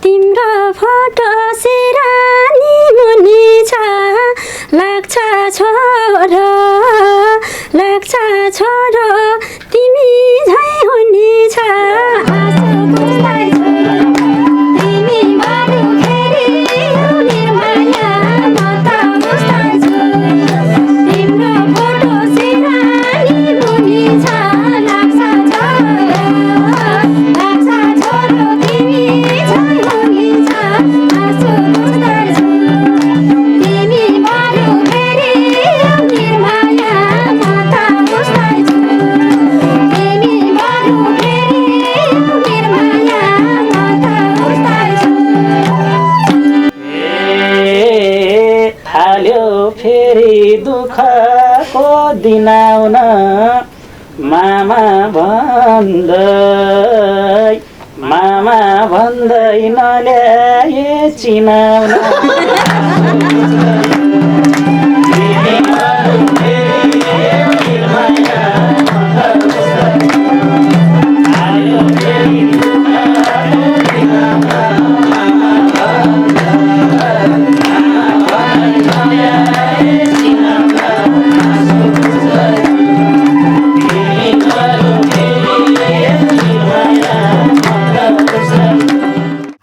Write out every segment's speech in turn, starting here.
तिम्रो फोटो सिरानी मुनि छ लाग्छ छोरो तिमी झै हुने छ आँसु पुस्दैछु तिमी बरु फेरि निर्माया म त बुझ्दैछु तिम्रो फोटो सिरानी मुनि छ लाग्छ छोरो तिमी झै हुने छ आँसु पुस्दैछु तिमी बरु फेरि निर्माया म त बुझ्दैछु तिमी बरु फेरि निर्माया म त बुझ्दैछु थाल्यो फेरि दुःखको दिन आउन मामा भन्दै नल्याए चिनाउन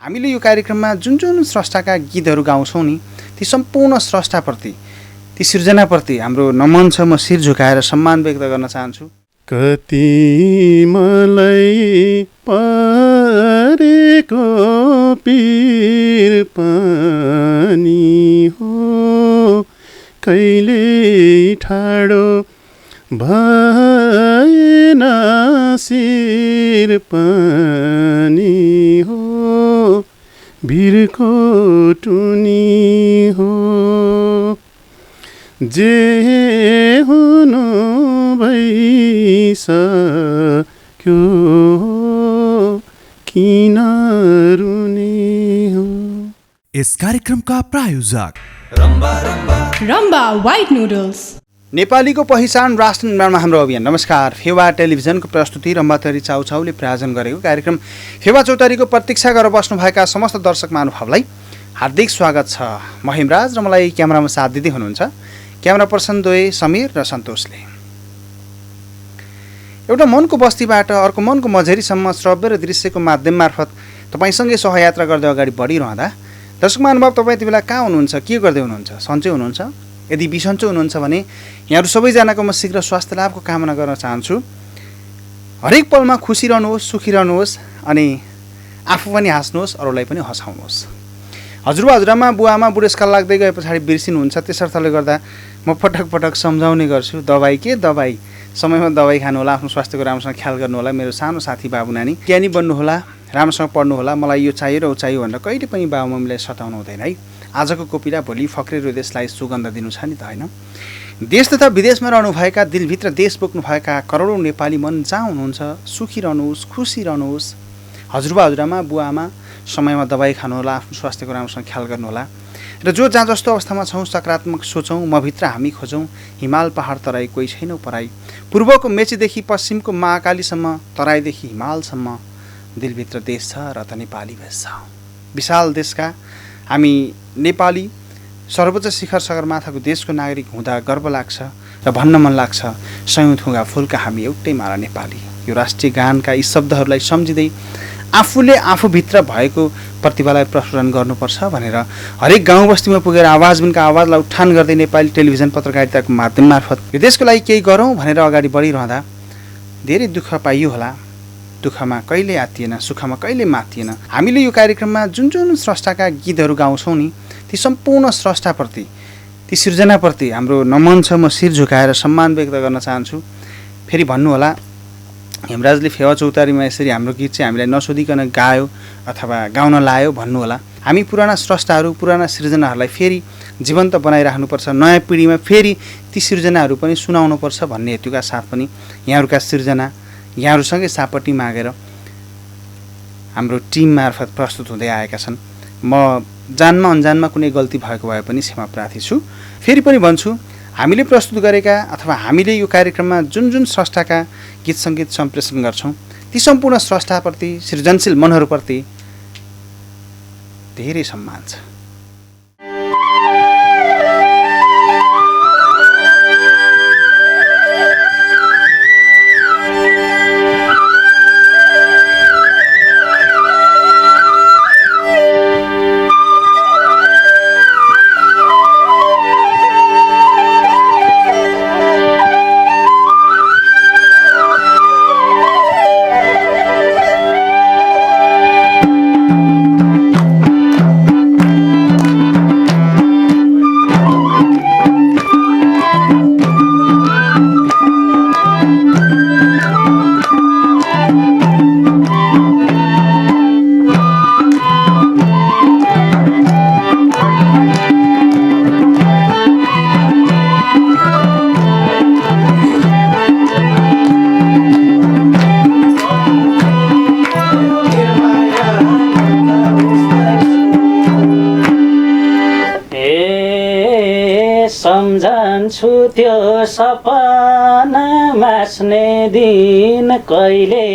हामीले यो कार्यक्रममा जुन जुन स्रष्टाका गीतहरू गाउँछौँ नि ती सम्पूर्ण स्रष्टाप्रति ती सृजनाप्रति हाम्रो नमन छ। म शिर झुकाएर सम्मान व्यक्त गर्न चाहन्छु। कति मलाई परेको पीर पनि हो कहिले ठाडो भएन शिर पनि हो भिरको टुनी हो जे हुनु भइसक्यो किन रुने हो। इस कार्यक्रम का प्रायोजक रम्बा व्हाइट नुडल्स। नेपालीको पहिचान राष्ट्र निर्माणमा हाम्रो अभियान। नमस्कार। फेवा टेलिभिजनको प्रस्तुति रम्बाथरी चाउचाउले प्रायोजन गरेको कार्यक्रम फेवा चौतारीको प्रतीक्षा गरेर बस्नुभएका समस्त दर्शक महानुभावलाई हार्दिक स्वागत छ। म हेमराज र मलाई क्यामेरामा साथ दिँदै हुनुहुन्छ क्यामेरा पर्सन द्वय समीर र सन्तोषले। एउटा मनको बस्तीबाट अर्को मनको मझेरीसम्म श्रव्य र दृश्यको माध्यम मार्फत तपाईँसँगै सहयात्रा गर्दै अगाडि बढिरहँदा दर्शक महानुभाव तपाईँ यति बेला कहाँ हुनुहुन्छ, के गर्दै हुनुहुन्छ? सन्चै हुनुहुन्छ? यदि बिसन्चो हुनुहुन्छ भने यहाँहरू सबैजनाको म शीघ्र स्वास्थ्य लाभको कामना गर्न चाहन्छु। हरेक पलमा खुसी रहनुहोस्, सुखी रहनुहोस् अनि आफू पनि हाँस्नुहोस्, अरूलाई पनि हँसाउनुहोस्। हजुरबा हजुरआमा बुवाआमा बुढेसकाल लाग्दै गए पछाडि बिर्सिनुहुन्छ, त्यसर्थले गर्दा म पटक पटक सम्झाउने गर्छु। दबाई समयमा दबाई खानु होला, आफ्नो स्वास्थ्यको राम्रोसँग ख्याल गर्नु होला। मेरो सानो साथी बाबु नानी ज्ञानी बन्नु होला, राम्रोसँग पढ्नु होला। मलाई यो चाहियो र ऊ चाहियो भनेर कहिले पनि बाबुमम्मीलाई सताउनु हुँदैन है। आजको कोपिला भोलि फक्रेर देशलाई सुगन्ध दिनु छ नि त होइन। देश तथा विदेशमा रहनुभएका दिलभित्र देश बोक्नुभएका करोडौँ नेपाली मन जहाँ हुनुहुन्छ सुखी रहनुहोस्, खुसी रहनुहोस्। हजुरबा हजुरआमा बुवाआमा समयमा दबाई खानु होला, आफ्नो स्वास्थ्यको राम्रोसँग ख्याल गर्नुहोला र जो जहाँ जस्तो अवस्थामा छौँ सकारात्मक सोचौँ। म भित्र हामी खोजौँ, हिमाल पहाड तराई कोही छैनौ पराई। पूर्वको मेचीदेखि पश्चिमको महाकालीसम्म, तराईदेखि हिमालसम्म दिलभित्र देश छ र त नेपाली भेष छ। विशाल देशका हामी नेपाली सर्वोच्च शिखर सगरमाथाको देशको नागरिक हुँदा गर्व लाग्छ र भन्न मन लाग्छ सयौँ थुङ्गा फुलका हामी एउटै माला नेपाली। यो राष्ट्रिय गानका यी शब्दहरूलाई सम्झिँदै आफूले आफूभित्र भएको प्रतिभालाई प्रस्फुटन गर्नुपर्छ भनेर हरेक गाउँ बस्तीमा पुगेर आवाजबिनका आवाजलाई उठान गर्दै नेपाली टेलिभिजन पत्रकारिताको माध्यम मार्फत यो देशको लागि केही गरौँ भनेर अगाडि बढिरहँदा धेरै दुःख पाइयो होला। दुःखमा कहिले आत्तिएन, सुखमा कहिले मात्तिएन। हामीले यो कार्यक्रममा जुन जुन स्रष्टाका गीतहरू गाउँछौँ नि ती सम्पूर्ण स्रष्टाप्रति ती सृजनाप्रति हाम्रो नमन छ। म शिर झुकाएर सम्मान व्यक्त गर्न चाहन्छु। फेरि भन्नु होला हेमराजले फेवा चौतारीमा यसरी हाम्रो गीत चाहिँ हामीलाई नसोधिकन गायो अथवा गाउन लायो भन्नु होला। हामी पुराना स्रष्टाहरू पुराना सृजनाहरूलाई फेरि जीवन्त बनाइराख्नुपर्छ, नयाँ पिँढीमा फेरि ती सृजनाहरू पनि सुनाउनुपर्छ भन्ने हेतुका साथ पनि यहाँहरूका सृजना यहाँहरूसँगै सापट्टि मागेर हाम्रो टिम मार्फत प्रस्तुत हुँदै आएका छन्। म जानमा अन्जानमा कुनै गल्ती भएको भए पनि क्षमा प्रार्थी छु। फेरि पनि भन्छु हामीले प्रस्तुत गरेका अथवा हामीले यो कार्यक्रममा जुन जुन स्रष्टाका गीत सङ्गीत सम्प्रेषण गर्छौँ ती सम्पूर्ण स्रष्टाप्रति सृजनशील मनहरूप्रति धेरै सम्मान छ। सम्झन्छु त्यो सपना मास्ने दिन कहिले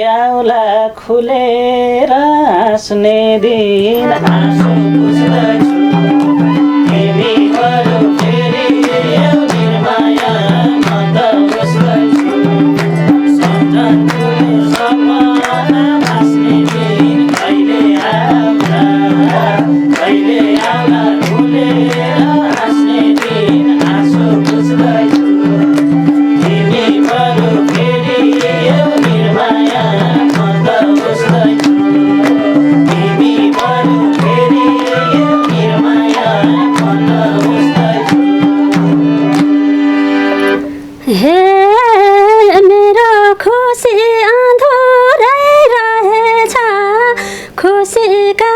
आउला खुलेर हाँस्ने दिन आँसु पुस्दैछु तिमीहरू फेरि निर्माया म त बस्दैछु सम्झन्छु सपना मास्ने दिन कहिले आउला खुलेर हाँस्ने दिन आँसु पुस्दैछु तिमीहरू फेरि निर्माया म त बस्दैछु तिमीहरू फेरि निर्माया म त बस्दैछु। हे मेरो खुसी अधुरै रहेछ खुसीका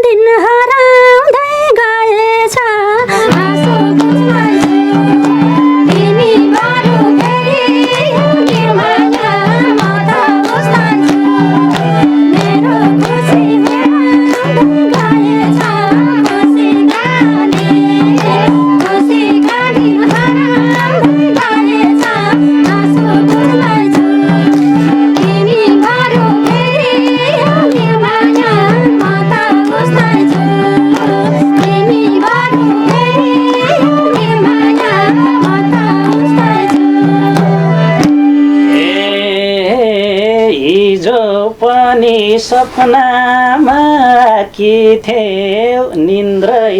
दिन हराउँदै गएछ आँसु पुस्दैछु तिमीहरू फेरि निर्माया म त बस्दैछु मेरो खुसी हराउँदै गएछ खुसीका दिन हराउँदै गएछ आँसु पुस्दैछु तिमीहरू फेरि निर्माया म त बस्दैछु तिमीहरू फेरि निर्माया म त बस्दैछु। हिजो पनि सपनामा कि थियौ निन्द्रै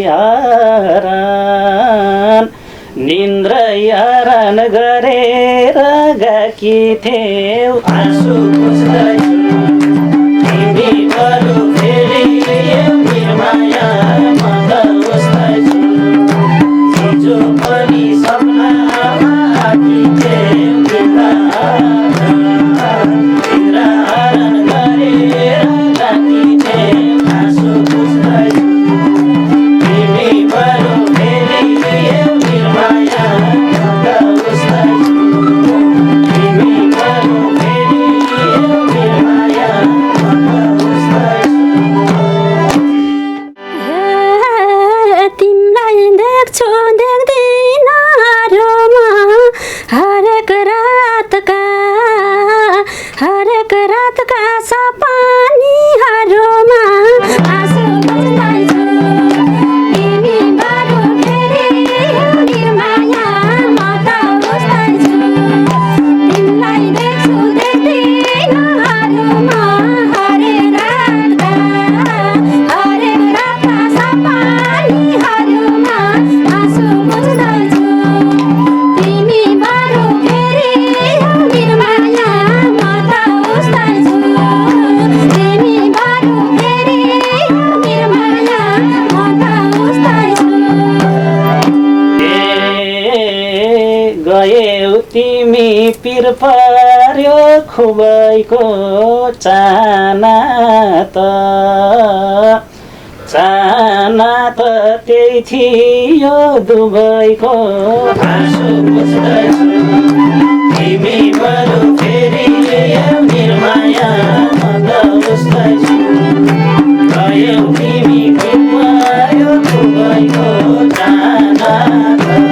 हरण गरेर गएकी थियौ आँसु पुस्दैछु तिमीहरू फेरि निर्माया म त बस्दैछु हिजो पनि सपनामा कि थियौ निन्द्रा हरण गरेर गएकी थियौ आँसु पुस्दैछु तिमीहरू फेरि निर्माया म त बस्दैछु तिमीहरू फेरि निर्माया म त बस्दैछु। तिमीलाई देख्छु देख्दिन आरोमा हरेक रातका सपनीहरूमा आँसु पुस्दैछु तिमीहरू फेरि निर्माया म त बस्दैछु तिमीलाई देख्छु देख्दिन आरोमा हरेक रातका सपनीहरूमा आँसु पुस्दैछु तिमीहरू फेरि निर्माया म त बस्दैछु तिमीहरू फेरि निर्माया म त बस्दैछु। गयौ तिमी पिर पर्यो खुबैको चाना त त्यही थियो दुबईको आँसु पुस्दैछु तिमीहरू फेरि निर्माया म त बस्दैछु गयौ तिमी पिर पर्यो खुबैको चाना त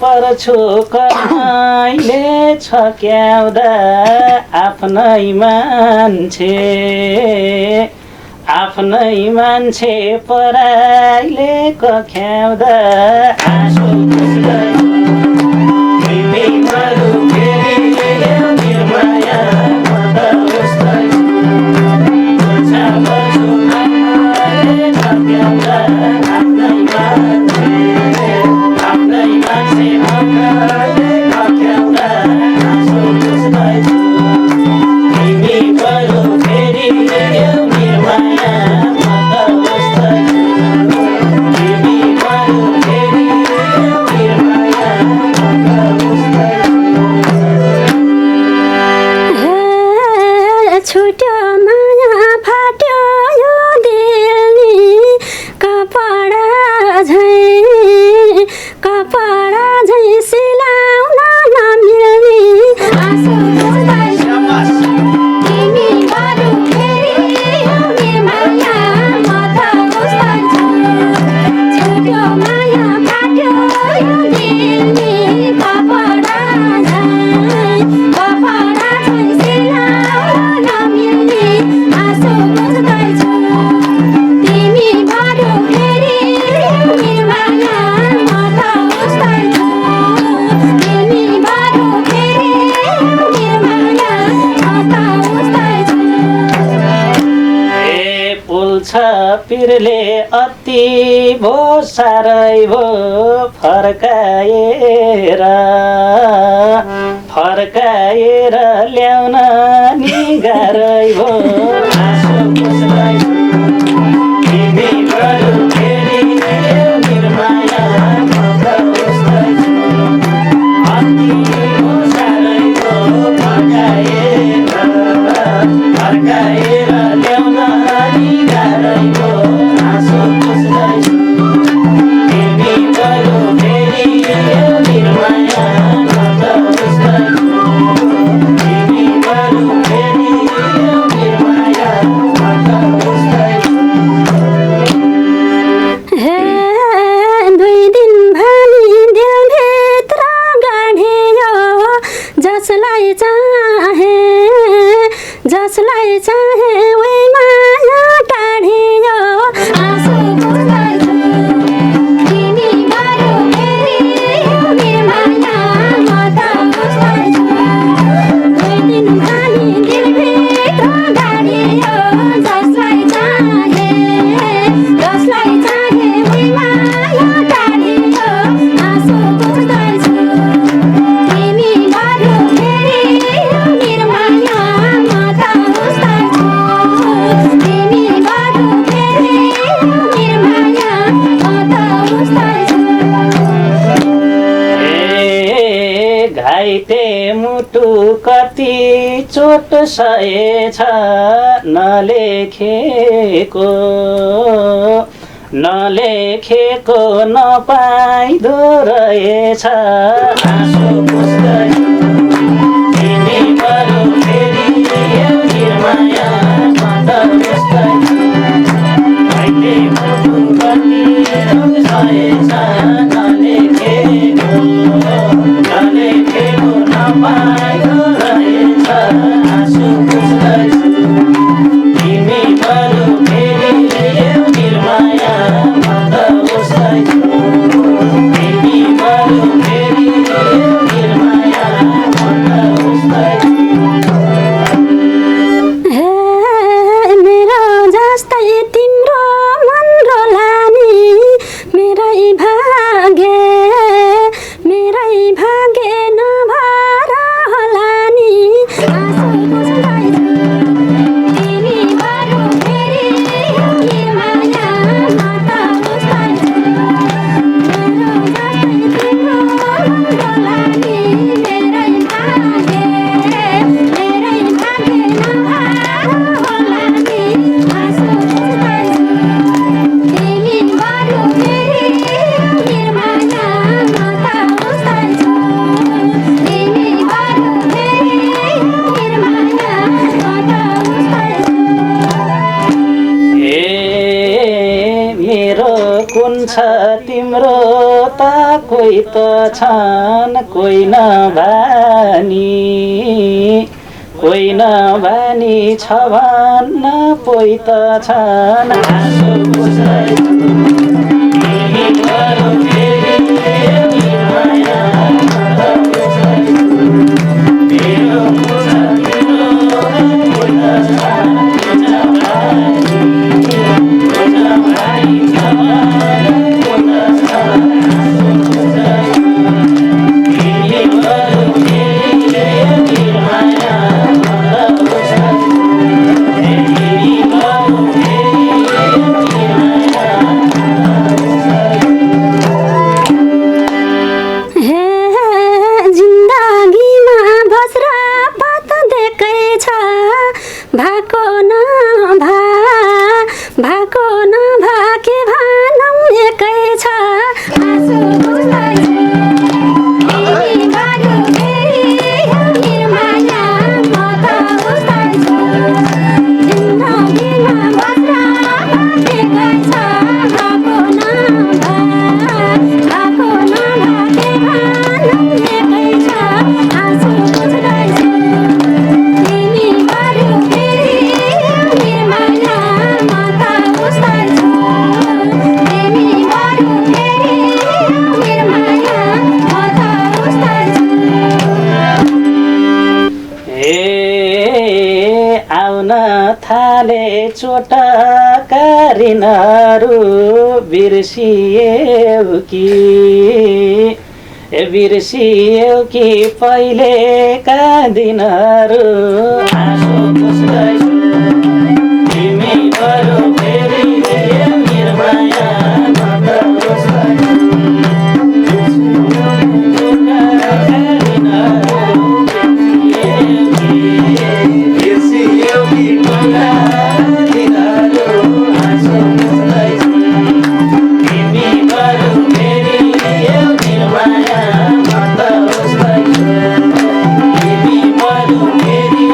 पर्छु कहिले छक्याउँदा आफ्नै मान्छे पराइले कख्याउँदा आँसु पुस्दैछु तिमी बरु फेरि ल्याऊ निर्माया म त उस्तैछु तुच्छा पर्छु कहिले छक्याउँदा आफ्नै मान्छे पराइले कख्याउँदा आँसु पुस्दैछु तिमी बरु फेरि ल्याऊ निर्माया म त उस्तैछु तिमी बरु फेरि ल्याऊ निर्माया म त उस्तैछु छुट्यो माया फाट्यो यो दिल नि कपडा झै सिलाउन नमिल्ने आँसु पुस्दैछु तिमी बरु फेरि निर्माया म त उस्तैछु छुट्यो माया फाट्यो यो दिल नि कपडा झै सिलाउन नमिल्ने आँसु पुस्दैछु तिमी बरु फेरि निर्माया म त उस्तैछु तिमी बरु फेरि निर्माया म त उस्तैछु ए पुल्छ पिरले अति भो साह्रै भो फर्काएर ल्याउन नि गाह्रै भो आँसु पुस्दैछु तिमी बरु फेरि ल्याऊ निर्माया म त उस्तैछु अति भो साह्रै भो फर्काएर ल्याउन नि गाह्रै भो आँसु पुस्दैछु तिमी बरु फेरि ल्याऊ निर्माया म त उस्तैछु तिमी बरु फेरि ल्याऊ निर्माया म त उस्तैछु हे दुई दिन भनी दिलभित्र गाढियो जसलाई चाहे उही माया टाढियो आँसु पुस्दैछु तिमी बरु फेरि निर्माया म त उस्तैछु दुई दिन भनी दिलभित्र गाढियो जसलाई चाहे उही माया टाढियो आँसु पुस्दैछु तिमी बरु फेरि निर्माया म त उस्तैछु तिमी बरु फेरि निर्माया म त उस्तैछु ए घाइते मुटु कति चोट सहेछ नलेखेको नपाइदो रहेछ आँसु पुस्दैछु तिमी बरु फेरि ल्याऊ निर्माया म त उस्तैछु घाइते मुटु कति चोट सहेछ नलेखेको नपाइदो रहेछ आँसु पुस्दैछु तिमी बरु फेरि ल्याऊ निर्माया म त उस्तैछु तिमी बरु फेरि ल्याऊ निर्माया म त उस्तैछु छन् कोही नभानी कोही नभानी छ भन्न पोइ त छन् आँसु पुछ्दैछु तिमी बरु फेरि निर्माया मत पुछ्दैछु मेरो मुसा तिम्रो पोइ त छन् भाइ छ पोइ त छन् आँसु पुछ्दैछु तिमी बरु फेरि निर्माया मत पुछ्दैछु तिमी बरु फेरि निर्माया हे जिन्दगीमा बस्र बात देकै छ भएको नभा के भनौँ एकै छ आँसु पुछ्दैछु तिमी बरु फेरि निर्माया म त बुझ्दैछु जिन्दगीमा बस्र बात देकै छ भएको नभा के भनौँ एकै छ आँसु पुछ्दैछु तिमी बरु फेरि निर्माया म त बुझ्दैछु तिमी बरु फेरि निर्माया म त बुझ्दैछु ए आउन थाले चोटकारिनहरू बिर्सियौ कि पहिलेका दिनहरू आँसु पुछ्दैछु तिमी बरु फेरि निर्माया म त बुझ्दैछु बिर्सियौ कि पहिला दिनहरू आँसु पुछ्दैछु तिमी बरु फेरि निर्माया म त बुझ्दैछु तिमी बरु फेरि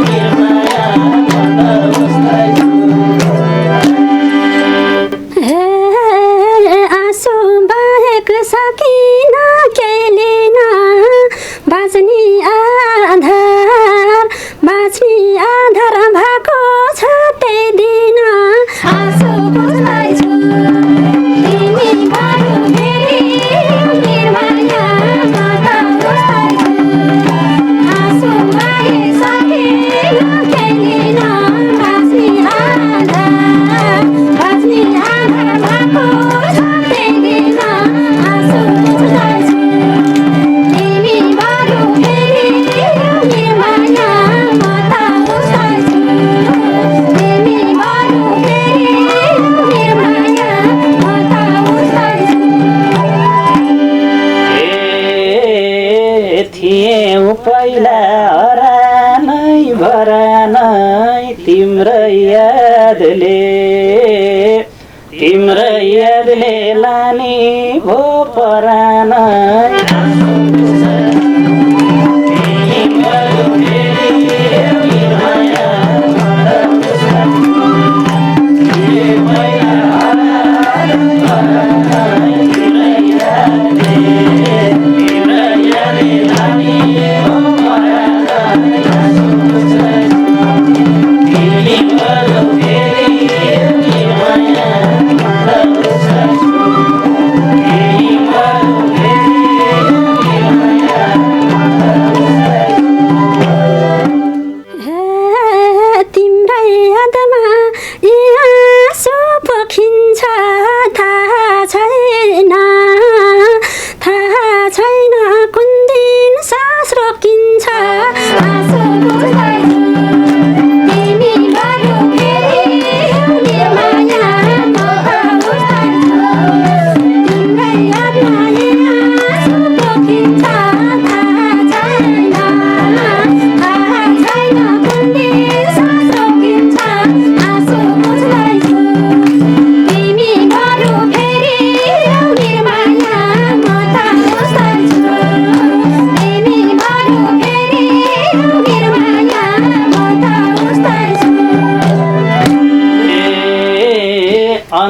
निर्माया म त बुझ्दैछु हे आँसु बाहेक सकिन केलिन बाँच्ने आधार भएको छ त्यही दिन आँसु पुछ्दैछु तिमी बरु फेरि निर्माया म त बुझ्दैछु आँसु बाहेक सकिन केलिन बाँच्ने आधार भएको छ त्यही दिन आँसु पुछ्दैछु तिमी बरु फेरि निर्माया म त बुझ्दैछु तिमी बरु फेरि निर्माया म त बुझ्दैछु थियौ पहिला हरानै भरानै तिम्रै यादले लाने भो परानै आँसु पुछ्दैछु तिमी बरु फेरि निर्माया म त बुझ्दैछु थिए पहिला हरानै भरानै तिम्रै यादले लाने भो परानै आँसु पुछ्दैछु तिमी बरु फेरि निर्माया म त बुझ्दैछु तिमी बरु फेरि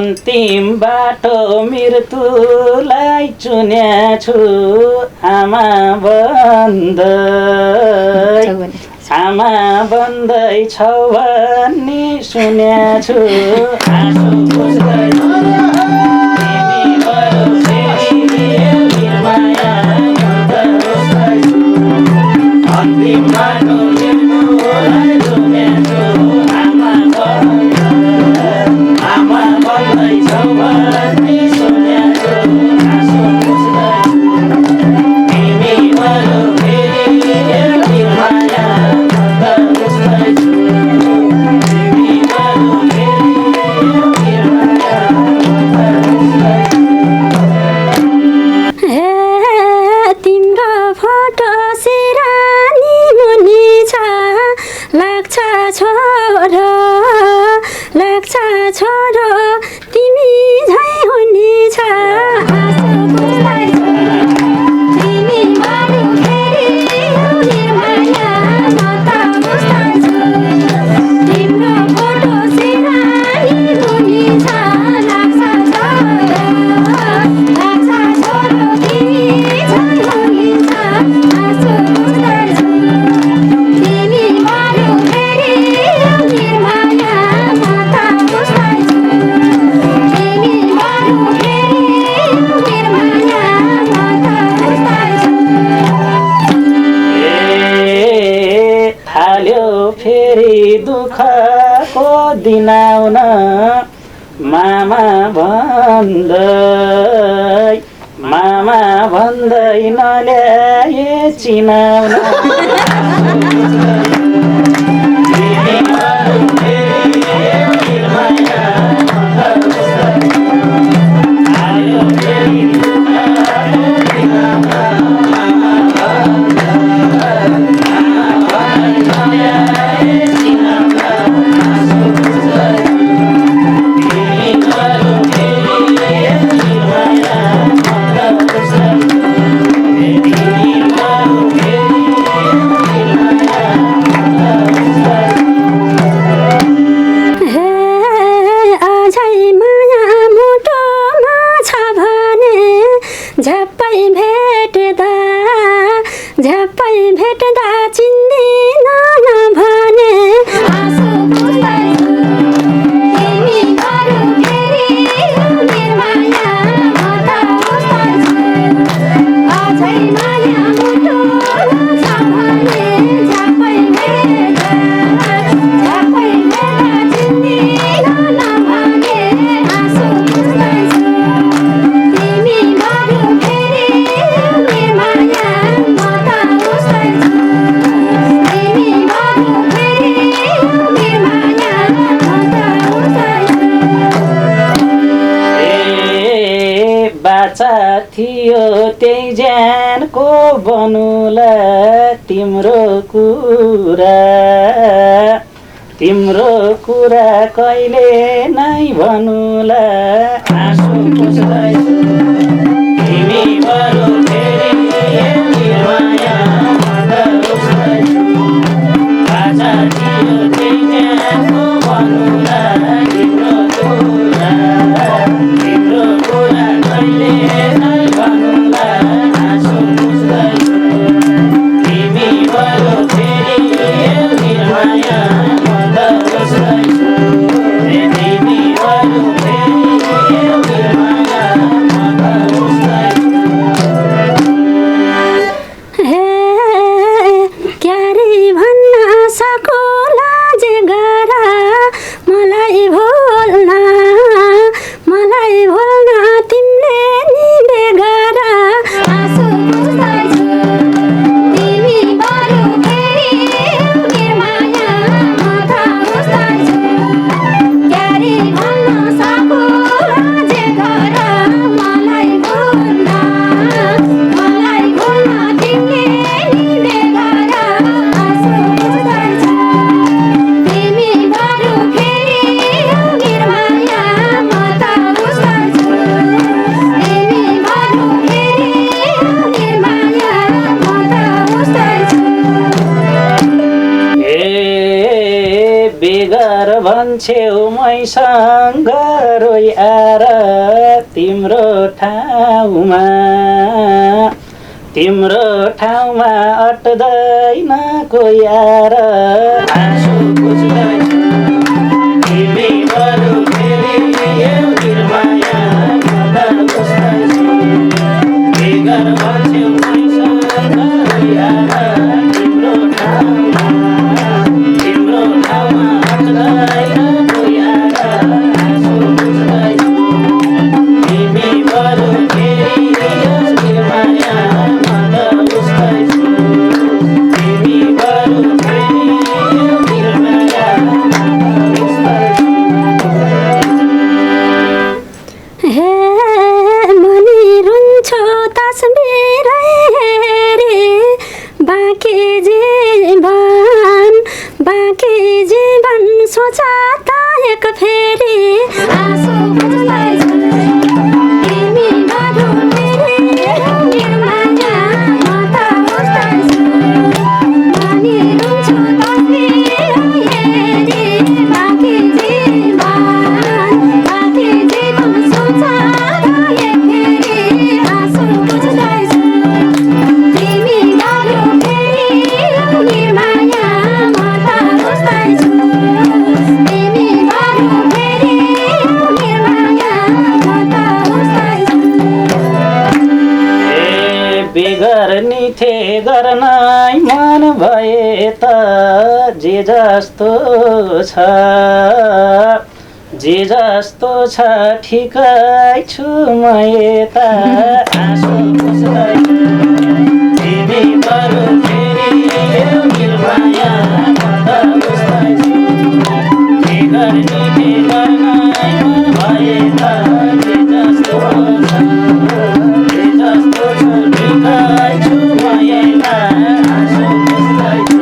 अन्तिम बाटो मृत्युलाई चुन्याछु आमा बन्दै छौ भन्ने सुन्याछु आँसु पुस्दै तिमी बरु फेरि निर्माया अन्तिम बाटो मृत्युलाई चुन्याछु आमा बन्दै छौ भन्ने सुन्याछु आँसु पुस्दै तिमी बरु फेरि निर्माया तिम्रो फोटो सिरानी मुनि छ लाग्छ छोरो तिमी झै हुने छ आँसु पुस्दैछु तिमी बरु फेरि निर्माया म त पुस्दैछु तिम्रो फोटो सिरानी मुनि छ लाग्छ छोरो तिमी झै हुने छ आँसु पुस्दैछु तिमी बरु फेरि निर्माया म त पुस्दैछु तिमी बरु फेरि निर्माया म त पुस्दैछु थाल्यो फेरि दुःखको दिन आउन मामा भन्दै नल्याए चिनाउन तिमी बरु फेरि निर्माया थाल्यो फेरि दुःखको दिन अझै माया मुटुमा छ भने झ्याप्पै भेट्दा चिन्दिन भने आँसु पुस्दैछु तिमी बरु फेरि निर्माया म त पुस्दैछु अझै माया मुटुमा छ भने झ्याप्पै भेट्दा चिन्दिन भने आँसु पुस्दैछु तिमी बरु फेरि निर्माया म त पुस्दैछु तिमी बरु फेरि निर्माया म त पुस्दैछु बाचा थियो त्यही ज्यानको बनुला तिम्रो कुरा कहिले नै भनुला आँसु पुस्दैछु तिमी बरु फेरि निर्माया म त पुस्दैछु बाचा थियो त्यही ज्यानको बनुला तिम्रो कुरा कहिले नै भनुला आँसु पुस्दैछु तिमी बरु फेरि निर्माया म त पुस्दैछु तिमी बरु फेरि निर्माया म त पुस्दैछु क्यारे भन्न सकोला जे गरा मलाई भुल्न तिमीले नि बेगरा आँसु पुस्दैछु तिमी बरु फेरि निर्माया म त पुस्दैछु क्यारे भन्न सकोला जे गरा मलाई भुल्न तिमीले नि बेगरा आँसु पुस्दैछु तिमी बरु फेरि निर्माया म त पुस्दैछु तिमी बरु फेरि निर्माया म त पुस्दैछु बेगर भन्छौ मैसँग रोइआर तिम्रो ठाउँमा अट्दैन कोही आएर आँसु बुझ्दैछु तिमी बरु फेरि निर्माया मदर बुझ्दैछु बेगर भन्छौ मैसँग रोइआर तिम्रो ठाउँमा अट्दैन कोही आएर आँसु बुझ्दैछु तिमी बरु फेरि निर्माया मदर बुझ्दैछु तिमी बरु फेरि निर्माया हे मनी रुन्छु तस्बिरै हेरी बाँकी जीवन सोचा त एक फेरि आँसु बुझ्दैछु तिमी बरु फेरि निर्माया म त बुझ्दैछु मनी रुन्छु तस्बिरै हेरी बाँकी जीवन सोचा त एक फेरि आँसु बुझ्दैछु तिमी बरु फेरि निर्माया म त बुझ्दैछु तिमी बरु फेरि निर्माया म त बुझ्दैछु बेगर निथे गर्नै मन भए त जे जस्तो छ ठिकै छु म यता आँसु बुझ्दैछु तिमी बरु फेरि निर्माया म त बुझ्दैछु बेगर निथे गर्नै मन भए त जे जस्तो छ ठिकै छु म यता आँसु बुझ्दैछु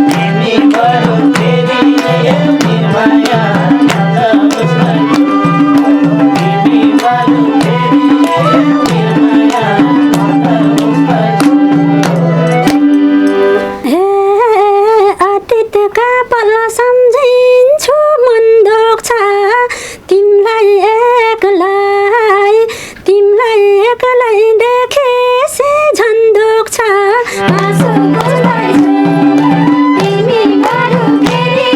तिमी बरु फेरि निर्माया म त बुझ्दैछु तिमी बरु फेरि निर्माया म त बुझ्दैछु हे अतीतका पल सम्झिन्छु मन दुख्छ तिमीलाई एक्लै देखेपछि झन् दुख्छ आँसु बुझ्दैछु तिमी बरु फेरि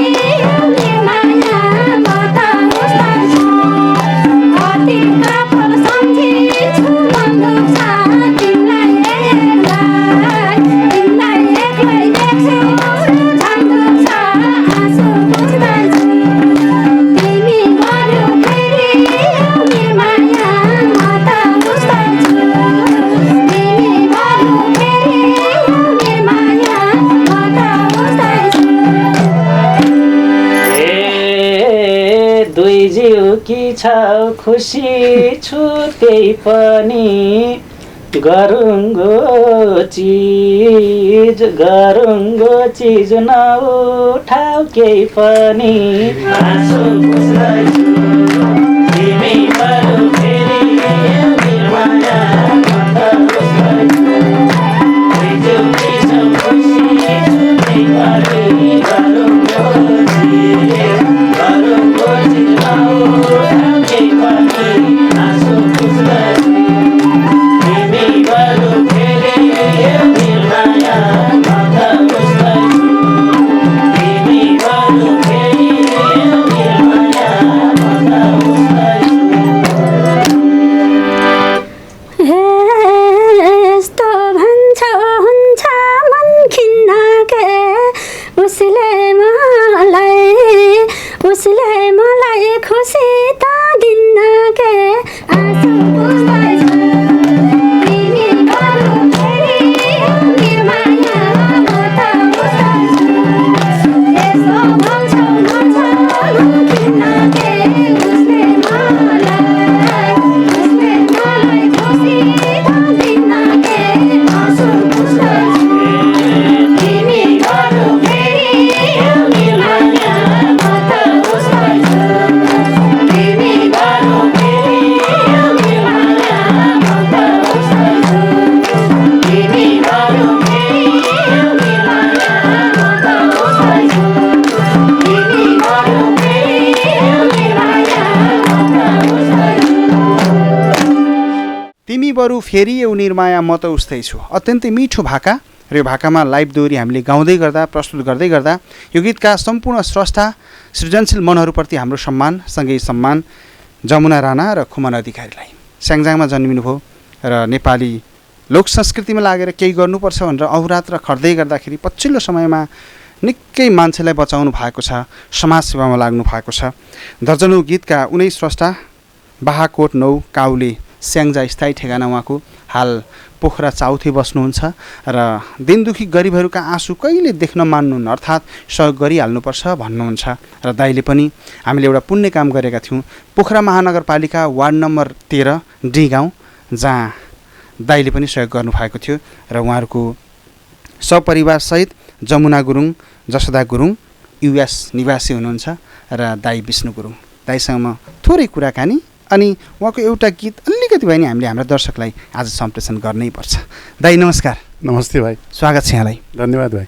निर्माया म त बुझ्दैछु अतीतका पल सम्झिन्छु मन दुख्छ तिमीलाई एक्लै देख्छु झन् दुख्छ आँसु बुझ्दैछु तिमी बरु फेरि निर्माया म त बुझ्दैछु तिमी बरु फेरि निर्माया म त बुझ्दैछु दुई जीव कि छौ खुसी छु त्यही पनि गरुङ्गो चिज नउठाउ केही पनि आँसु बुझ्दैछु तिमी बरु फेरि निर्माया म त बुझ्दैछु दुई जीव कि छौ खुसी छु त्यही पनि गरुङ्गो चिज नउठाउ केही पनि आँसु बुझ्दैछु तिमी बरु फेरि निर्माया म त बुझ्दैछु तिमी बरु फेरि निर्माया म त बुझ्दैछु हे यस्तो भन्छौ हुन्छ मन खिन्न के उसले मलाई खुसी त दिन्न के आँसु बुझ्दैछु तिमी बरु फेरि निर्माया म त बुझ्दैछु यस्तो भन्छौ हुन्छ मन खिन्न के उसले मलाई खुसी त दिन्न के आँसु बुझ्दैछु तिमी बरु फेरि निर्माया म त बुझ्दैछु बरु फेरि यो निर्माया म त उस्तै छु अत्यन्तै मिठो भाका र यो भाकामा लाइभ दोहोरी हामीले गाउँदै गर्दा प्रस्तुत गर्दै गर्दा यो गीतका सम्पूर्ण स्रष्टा सृजनशील मनहरूप्रति हाम्रो सम्मान सँगै सम्मान जमुना राणा र खुमन अधिकारीलाई। स्याङ्जाङमा जन्मिनुभयो र नेपाली लोक संस्कृतिमा लागेर केही गर्नुपर्छ भनेर अहोरात्र खट्दै गर्दाखेरि पछिल्लो समयमा निकै मान्छेलाई बचाउनु भएको छ, समाजसेवामा लाग्नु भएको छ। दर्जनौँ गीतका उनै स्रष्टा बाहाकोट 9 काउले स्याङ्जा स्थायी ठेगाना उहाँको हाल पोखरा चाउथे बस्नुहुन्छ र दिनदुखी गरिबहरूका आँसु कहिले देख्न मान्नुहुन्न अर्थात् सहयोग गरिहाल्नुपर्छ भन्नुहुन्छ र दाइले पनि हामीले एउटा पुण्य काम गरेका थियौँ पोखरा महानगरपालिका वार्ड नम्बर 13 डी गाउँ जहाँ दाइले पनि सहयोग गर्नुभएको थियो र उहाँहरूको सपरिवारसहित जमुना गुरुङ जसोदा गुरुङ युएस निवासी हुनुहुन्छ र दाइ विष्णु गुरुङ। दाइसँग म थोरै कुराकानी अनि उहाँको एउटा गीत अलिकति भए नि हामीले हाम्रा दर्शकलाई आज सम्प्रेषण गर्नै पर्छ। दाइ नमस्कार। नमस्ते भाइ, स्वागत छ यहाँलाई। धन्यवाद भाइ।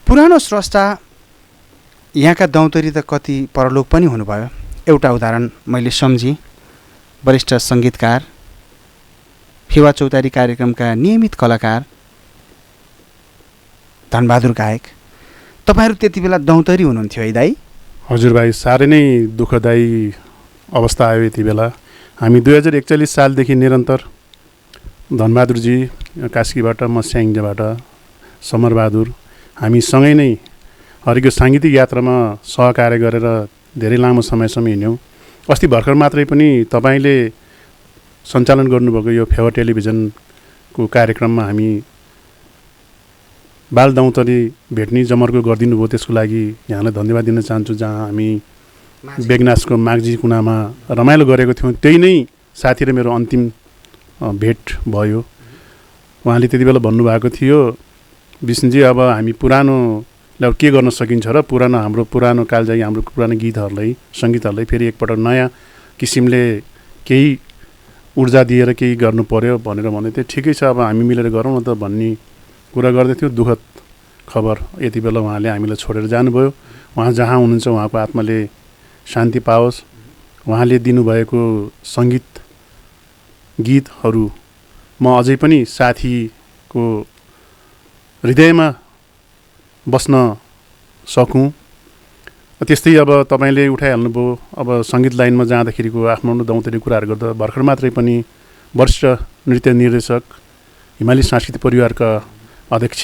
पुरानो स्रष्टा यहाँका दौतरी त कति परलोक पनि हुनुभयो। एउटा उदाहरण मैले सम्झेँ, वरिष्ठ सङ्गीतकार, फेवा चौतारी कार्यक्रमका नियमित कलाकार धनबहादुर गायक, तपाईँहरू त्यति बेला दौतरी हुनुहुन्थ्यो है दाइ? हजुर भाइ, साह्रै नै दुःखदायी अवस्था आयो यति बेला। हामी 2041 सालदेखि निरन्तर धनबहादुरजी कास्कीबाट, म स्याङ्जाबाट, समरबहादुर, हामी सँगै नै हरेको साङ्गीतिक यात्रामा सहकार्य गरेर धेरै लामो समयसम्म हिँड्यौँ। अस्ति भर्खर मात्रै पनि तपाईँले सञ्चालन गर्नुभएको यो फेवा टेलिभिजनको कार्यक्रममा हामी बाल दौतरी भेट्ने जमर्को गरिदिनु भयो, त्यसको लागि यहाँलाई धन्यवाद दिन चाहन्छु। जहाँ हामी बेगनासको माग्जी कुनामा रमाइलो गरेको थियौँ, त्यही नै साथी र मेरो अन्तिम भेट भयो। उहाँले त्यति बेला भन्नुभएको थियो, विष्णुजी अब हामी पुरानोलाई के गर्न सकिन्छ र हाम्रो पुरानो कालजाई हाम्रो पुरानो गीतहरूलाई सङ्गीतहरूलाई फेरि एकपल्ट नयाँ किसिमले केही ऊर्जा दिएर केही गर्नु पर्यो भनेर भन्दै थियो। ठिकै छ, अब हामी मिलेर गरौँ न त भन्ने कुरा गर्दै थियो। दुःखद खबर, यति बेला उहाँले हामीलाई छोडेर जानुभयो। उहाँ जहाँ हुनुहुन्छ उहाँको आत्माले शान्ति पाओस्। उहाँले दिनुभएको सङ्गीत गीतहरू म अझै पनि साथीको हृदयमा बस्न सकौँ। त्यस्तै अब तपाईँले उठाइहाल्नुभयो, अब सङ्गीत लाइनमा जाँदाखेरिको आफ्नो दौतरी कुराहरू गर्दा भर्खर मात्रै पनि वरिष्ठ नृत्य निर्देशक हिमाली सांस्कृतिक परिवारका अध्यक्ष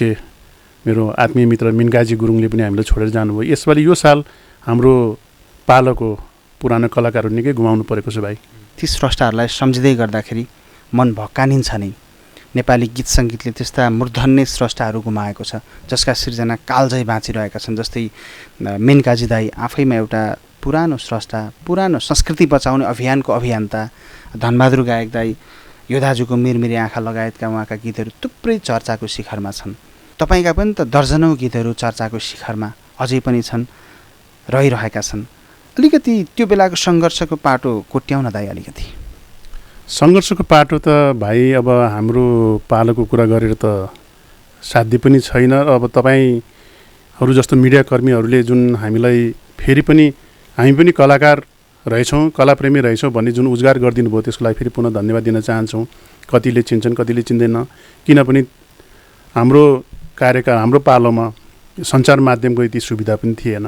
मेरो आत्मीय मित्र मिनकाजी गुरुङले पनि हामीलाई छोडेर जानुभयो। यसपालि यो साल हाम्रो पालोको पुरानो कलाकारहरू निकै गुमाउनु परेको छ भाइ। ती स्रष्टाहरूलाई सम्झिँदै गर्दाखेरि मन भक्कानिन्छ नै। नेपाली गीत सङ्गीतले त्यस्ता मूर्धन्य स्रष्टाहरू गुमाएको छ जसका सिर्जना कालजै बाँचिरहेका छन्। जस्तै मेनकाजी दाई आफैमा एउटा पुरानो स्रष्टा, पुरानो संस्कृति बचाउने अभियानको अभियन्ता। धनबहादुर गायक दाई, यो दाजुको मिरमिरी आँखा लगायतका उहाँका गीतहरू थुप्रै चर्चाको शिखरमा छन्। तपाईँका पनि त दर्जनौँ गीतहरू चर्चाको शिखरमा अझै पनि छन्, रहिरहेका छन्। अलिकति त्यो बेलाको सङ्घर्षको पाटो कोट्याउन दाइ अलिकति। सङ्घर्षको पाटो त भाइ अब हाम्रो पालोको कुरा गरेर त साध्य पनि छैन। अब तपाईँहरू जस्तो मिडियाकर्मीहरूले जुन हामीलाई फेरि पनि हामी पनि कलाकार रहेछौँ, कलाप्रेमी रहेछौँ भन्ने जुन उद्गार गरिदिनु भयो, त्यसको लागि फेरि पुनः धन्यवाद दिन चाहन्छौँ। कतिले चिन्छन्, कतिले चिन्दैन, किनभने हाम्रो कार्यकाल, हाम्रो पालोमा सञ्चार माध्यमको यति सुविधा पनि थिएन।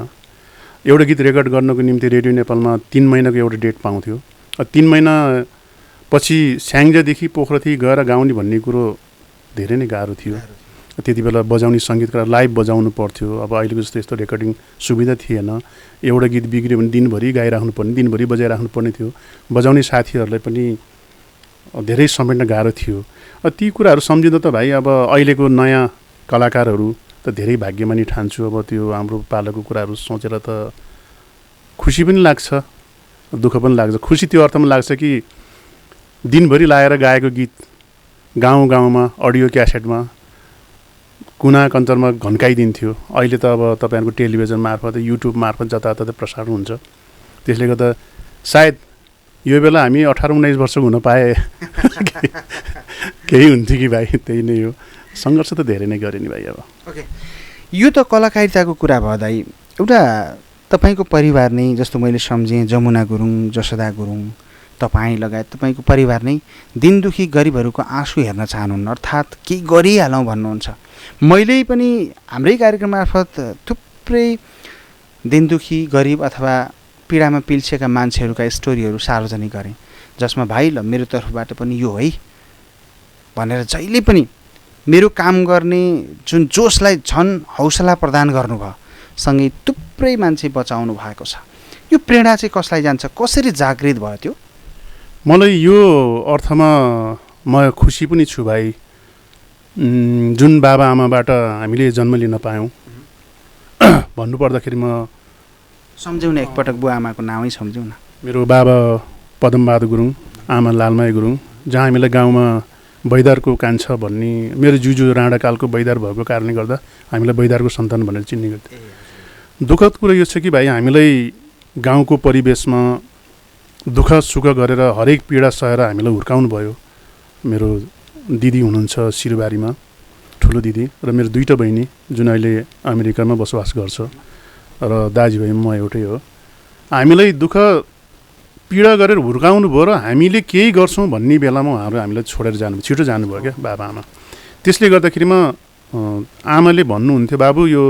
एउटा गीत रेकर्ड गर्नको निम्ति रेडियो नेपालमा 3 महिनाको एउटा डेट पाउँथ्यो। 3 महिना पछि स्याङ्जादेखि पोखरादेखि गएर गाउने भन्ने कुरो धेरै नै गाह्रो थियो। त्यति बेला बजाउने सङ्गीतकार लाइभ बजाउनु पर्थ्यो। अब अहिलेको जस्तो यस्तो रेकर्डिङ सुविधा थिएन। एउटा गीत बिग्रियो भने दिनभरि गाइराख्नु पर्ने, दिनभरि बजाइराख्नु पर्ने थियो। बजाउने साथीहरूलाई पनि धेरै समेट्न गाह्रो थियो। ती कुराहरू सम्झिँदा त भाइ अब अहिलेको नयाँ कलाकारहरू त धेरै भाग्यमानी ठान्छु। अब त्यो हाम्रो पालोको कुराहरू सोचेर त खुसी पनि लाग्छ, दुःख पनि लाग्छ। खुसी त्यो अर्थमा लाग्छ कि दिनभरि लाएर गाएको गीत गाउँ गाउँमा अडियो क्यासेटमा कुना कञ्चनमा घन्काइदिन्थ्यो। अहिले त अब तपाईँहरूको टेलिभिजन मार्फत, युट्युब मार्फत जताततै प्रसारण हुन्छ। त्यसले गर्दा सायद यो बेला हामी 18-19 वर्षको हुन पाए केही हुन्थ्यो कि भाइ। त्यही नै हो, सङ्घर्ष त धेरै नै गरेँ नि भाइ। अब ओके, यो त कलाकारिताको कुरा भयो दाइ। एउटा तपाईँको परिवार नै, जस्तो मैले सम्झेँ, जमुना गुरुङ, जसोदा गुरुङ, तपाईँ लगायत तपाईँको परिवार नै दिन दुखी गरिबहरूको आँसु हेर्न चाहनुहुन्न, अर्थात् केही गरिहालौँ भन्नुहुन्छ। मैले पनि हाम्रै कार्यक्रम मार्फत थुप्रै दिन दुखी गरिब अथवा पीडामा पिल्छेका मान्छेहरूका स्टोरीहरू सार्वजनिक गरेँ, जसमा भाइ ल मेरो तर्फबाट पनि यो है भनेर जहिले पनि मेरो काम गर्ने जुन जोसलाई झन् हौसला प्रदान गर्नुभयो, सँगै थुप्रै मान्छे बचाउनु भएको छ। यो प्रेरणा चाहिँ कसलाई जान्छ, कसरी जागृत भयो त्यो? मलाई यो अर्थमा म खुसी पनि छु भाइ, जुन बाबा आमाबाट हामीले जन्म लिन पायौँ। भन्नुपर्दाखेरि म सम्झौँ न एकपटक बुवा आमाको नामै सम्झौँ न। मेरो बाबा पदमबहादुर गुरुङ, आमा लालमाया गुरुङ, जहाँ हामीलाई गाउँमा बैदारको कान्छ भन्ने, मेरो जुजु राणाकालको बैदार भएको कारणले गर्दा हामीलाई बैदारको सन्तान भनेर चिन्ने गर्थे। दुःखद कुरो यो छ कि भाइ हामीलाई गाउँको परिवेशमा दुःख सुख गरेर हरेक पीडा सहेर हामीलाई हुर्काउनु भयो। मेरो दिदी हुनुहुन्छ सिरुबारीमा, ठुलो दिदी, र मेरो दुईवटा बहिनी जुन अहिले अमेरिकामा बसोबास गर्छ, र दाजुभाइ म एउटै हो। हामीलाई दुःख पीडा गरेर हुर्काउनु भयो र हामीले केही गर्छौँ भन्ने बेलामा उहाँहरू हामीलाई छोडेर जानुभयो, छिटो जानुभयो क्या बाबा आमा। त्यसले गर्दाखेरिमा आमाले भन्नुहुन्थ्यो, बाबु यो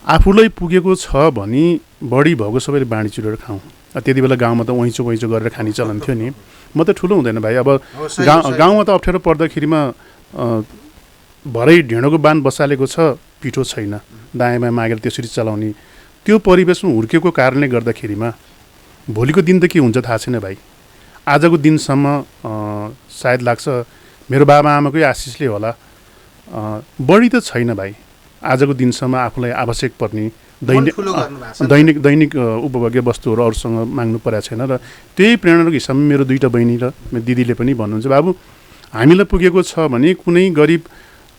आफूलाई पुगेको छ भने बढी भएको सबैले बाँडी चुरेर खाउँ। त्यति बेला गाउँमा त वैँचो गरेर खाने चलन थियो नि। म त ठुलो हुँदैन भाइ, अब गाउँमा त अप्ठ्यारो पर्दाखेरिमा भरै ढेँडोको बान बसालेको छ, पिठो छैन, दायाँ बायाँ मागेर त्यसरी चलाउने त्यो परिवेशमा हुर्केको कारणले गर्दाखेरिमा भोलिको दिन त के हुन्छ थाहा छैन भाइ। आजको दिनसम्म सायद लाग्छ मेरो बाबा आमाकै आशिषले होला, बढी त छैन भाइ। आजको दिनसम्म आफूलाई आवश्यक पर्ने दैनिक उपभोग्य वस्तुहरू अरूसँग माग्नु परेको छैन। र त्यही प्रेरणाको हिसाबमा मेरो दुईवटा बहिनी र मेरो दिदीले पनि भन्नुहुन्छ, बाबु हामीलाई पुगेको छ भने कुनै गरिब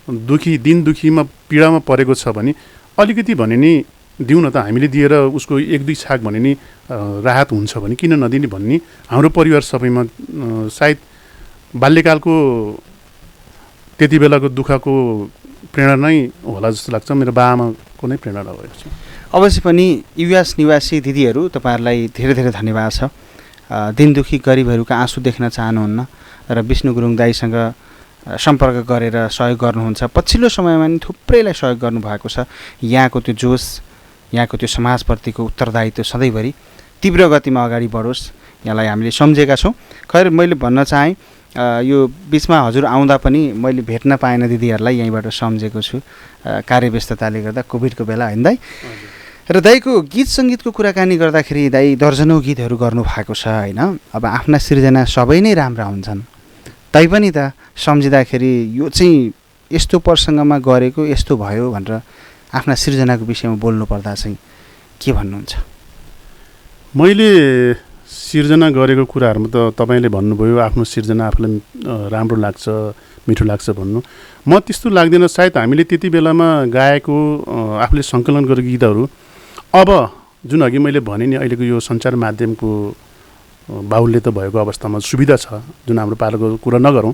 दुखी दिन दुखीमा पीडामा परेको छ भने अलिकति भने नि दिउँ न त, हामीले दिएर उसको एक दुई छाक भने नि राहत हुन्छ भने किन नदिने भन्ने हाम्रो परिवार सबैमा सायद बाल्यकालको त्यति बेलाको दुःखको प्रेरणा नै होला जस्तो लाग्छ। मेरो बाआमाको नै प्रेरणा भएको छ। अवश्य पनि युएस निवासी दिदीहरू तपाईँहरूलाई धेरै धेरै धन्यवाद छ। दिन दुखी गरिबहरूका आँसु देख्न चाहनुहुन्न र विष्णु गुरुङ दाईसँग सम्पर्क गरेर सहयोग गर्नुहुन्छ। पछिल्लो समयमा नि थुप्रैलाई सहयोग गर्नुभएको छ। यहाँको त्यो जोस, यहाँको त्यो समाजप्रतिको उत्तरदायित्व सधैँभरि तीव्र गतिमा अगाडि बढोस्, यहाँलाई हामीले सम्झेका छौँ। खैर मैले भन्न चाहेँ यो बिचमा हजुर आउँदा पनि मैले भेट्न पाएन दिदीहरूलाई, यहीँबाट सम्झेको छु कार्यव्यस्तताले गर्दा, कोभिडको बेला होइन दाइ। र दाइको गीत सङ्गीतको कुराकानी गर्दाखेरि दाइ दर्जनौँ गीतहरू गर्नुभएको छ होइन। अब आफ्ना सृजना सबै नै राम्रा हुन्छन्, तैपनि त सम्झिँदाखेरि यो चाहिँ यस्तो प्रसङ्गमा गरेको यस्तो भयो भनेर आफ्ना सृजनाको विषयमा बोल्नुपर्दा चाहिँ के भन्नुहुन्छ? मैले सिर्जना गरेको कुराहरूमा त तपाईँले भन्नुभयो आफ्नो सिर्जना आफूलाई राम्रो लाग्छ, मिठो लाग्छ भन्नु। म त्यस्तो लाग्दैन। सायद हामीले त्यति बेलामा गाएको आफूले सङ्कलन गरेको गीतहरू अब जुन अघि मैले भने नि अहिलेको यो सञ्चार माध्यमको बाहुल्यता भएको अवस्थामा सुविधा छ, जुन हाम्रो पालोको कुरा नगरौँ,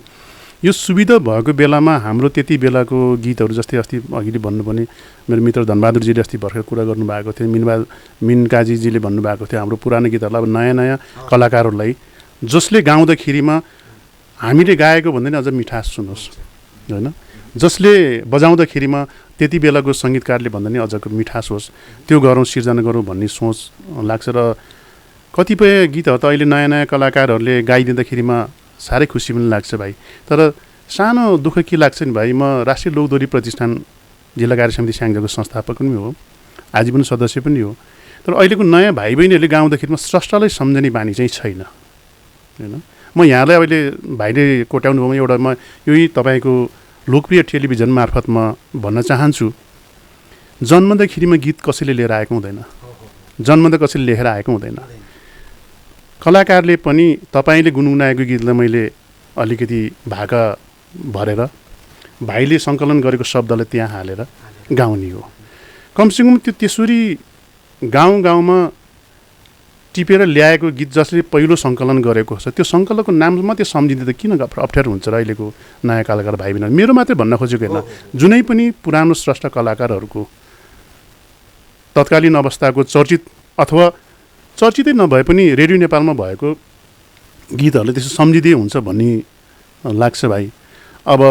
यो सुविधा भएको बेलामा हाम्रो त्यति बेलाको गीतहरू जस्तै अस्ति अघि भन्नुपर्ने मेरो मित्र धनबहादुरजीले अस्ति भर्खर कुरा गर्नुभएको थियो, मिनकाजीजीले भन्नुभएको थियो हाम्रो पुरानो गीतहरूलाई अब नयाँ नयाँ कलाकारहरूलाई जसले गाउँदाखेरिमा हामीले गाएको भन्दा नि अझ मिठास सुनोस् होइन, जसले बजाउँदाखेरिमा त्यति बेलाको सङ्गीतकारले भन्दा नि अझको मिठास होस्, त्यो गरौँ, सिर्जना गरौँ भन्ने सोच लाग्छ। र कतिपय गीतहरू त अहिले नयाँ नयाँ कलाकारहरूले गाइदिँदाखेरिमा साह्रै खुसी पनि लाग्छ भाइ। तर सानो दुःख के लाग्छ नि भाइ, म राष्ट्रिय लोकदोहोरी प्रतिष्ठान जिल्ला कार्य समिति स्याङ्जाको संस्थापक पनि हो, आजीवन सदस्य पनि हो। तर अहिलेको नयाँ भाइ बहिनीहरूले गाउँदाखेरिमा स्रष्टालाई सम्झने बानी चाहिँ छैन होइन। म यहाँलाई अहिले भाइले कोट्याउनु भयो, एउटा म यही तपाईँको लोकप्रिय टेलिभिजन मार्फत म भन्न चाहन्छु, जन्मदाखेरिमा गीत कसैले लिएर आएको हुँदैन, जन्मदा कसैले लेखेर आएको हुँदैन। कलाकारले पनि तपाईँले गुनगुनाएको गीतलाई मैले अलिकति भाका भरेर भाइले सङ्कलन गरेको शब्दलाई त्यहाँ हालेर गाउने हो। कमसेकम त्यो त्यसरी गाउँ गाउँमा टिपेर ल्याएको गीत जसले पहिलो सङ्कलन गरेको छ त्यो सङ्कलनको नाम मात्रै सम्झिँदा त किन अप्ठ्यारो हुन्छ र अहिलेको नयाँ कलाकार भाइ बहिनी। मेरो मात्रै भन्न खोजेको होइन, जुनै पनि पुरानो स्रष्टा कलाकारहरूको तत्कालीन अवस्थाको चर्चित अथवा चर्चितै नभए पनि रेडियो नेपालमा भएको गीतहरूले त्यसो सम्झिँदै हुन्छ भन्ने लाग्छ भाइ। अब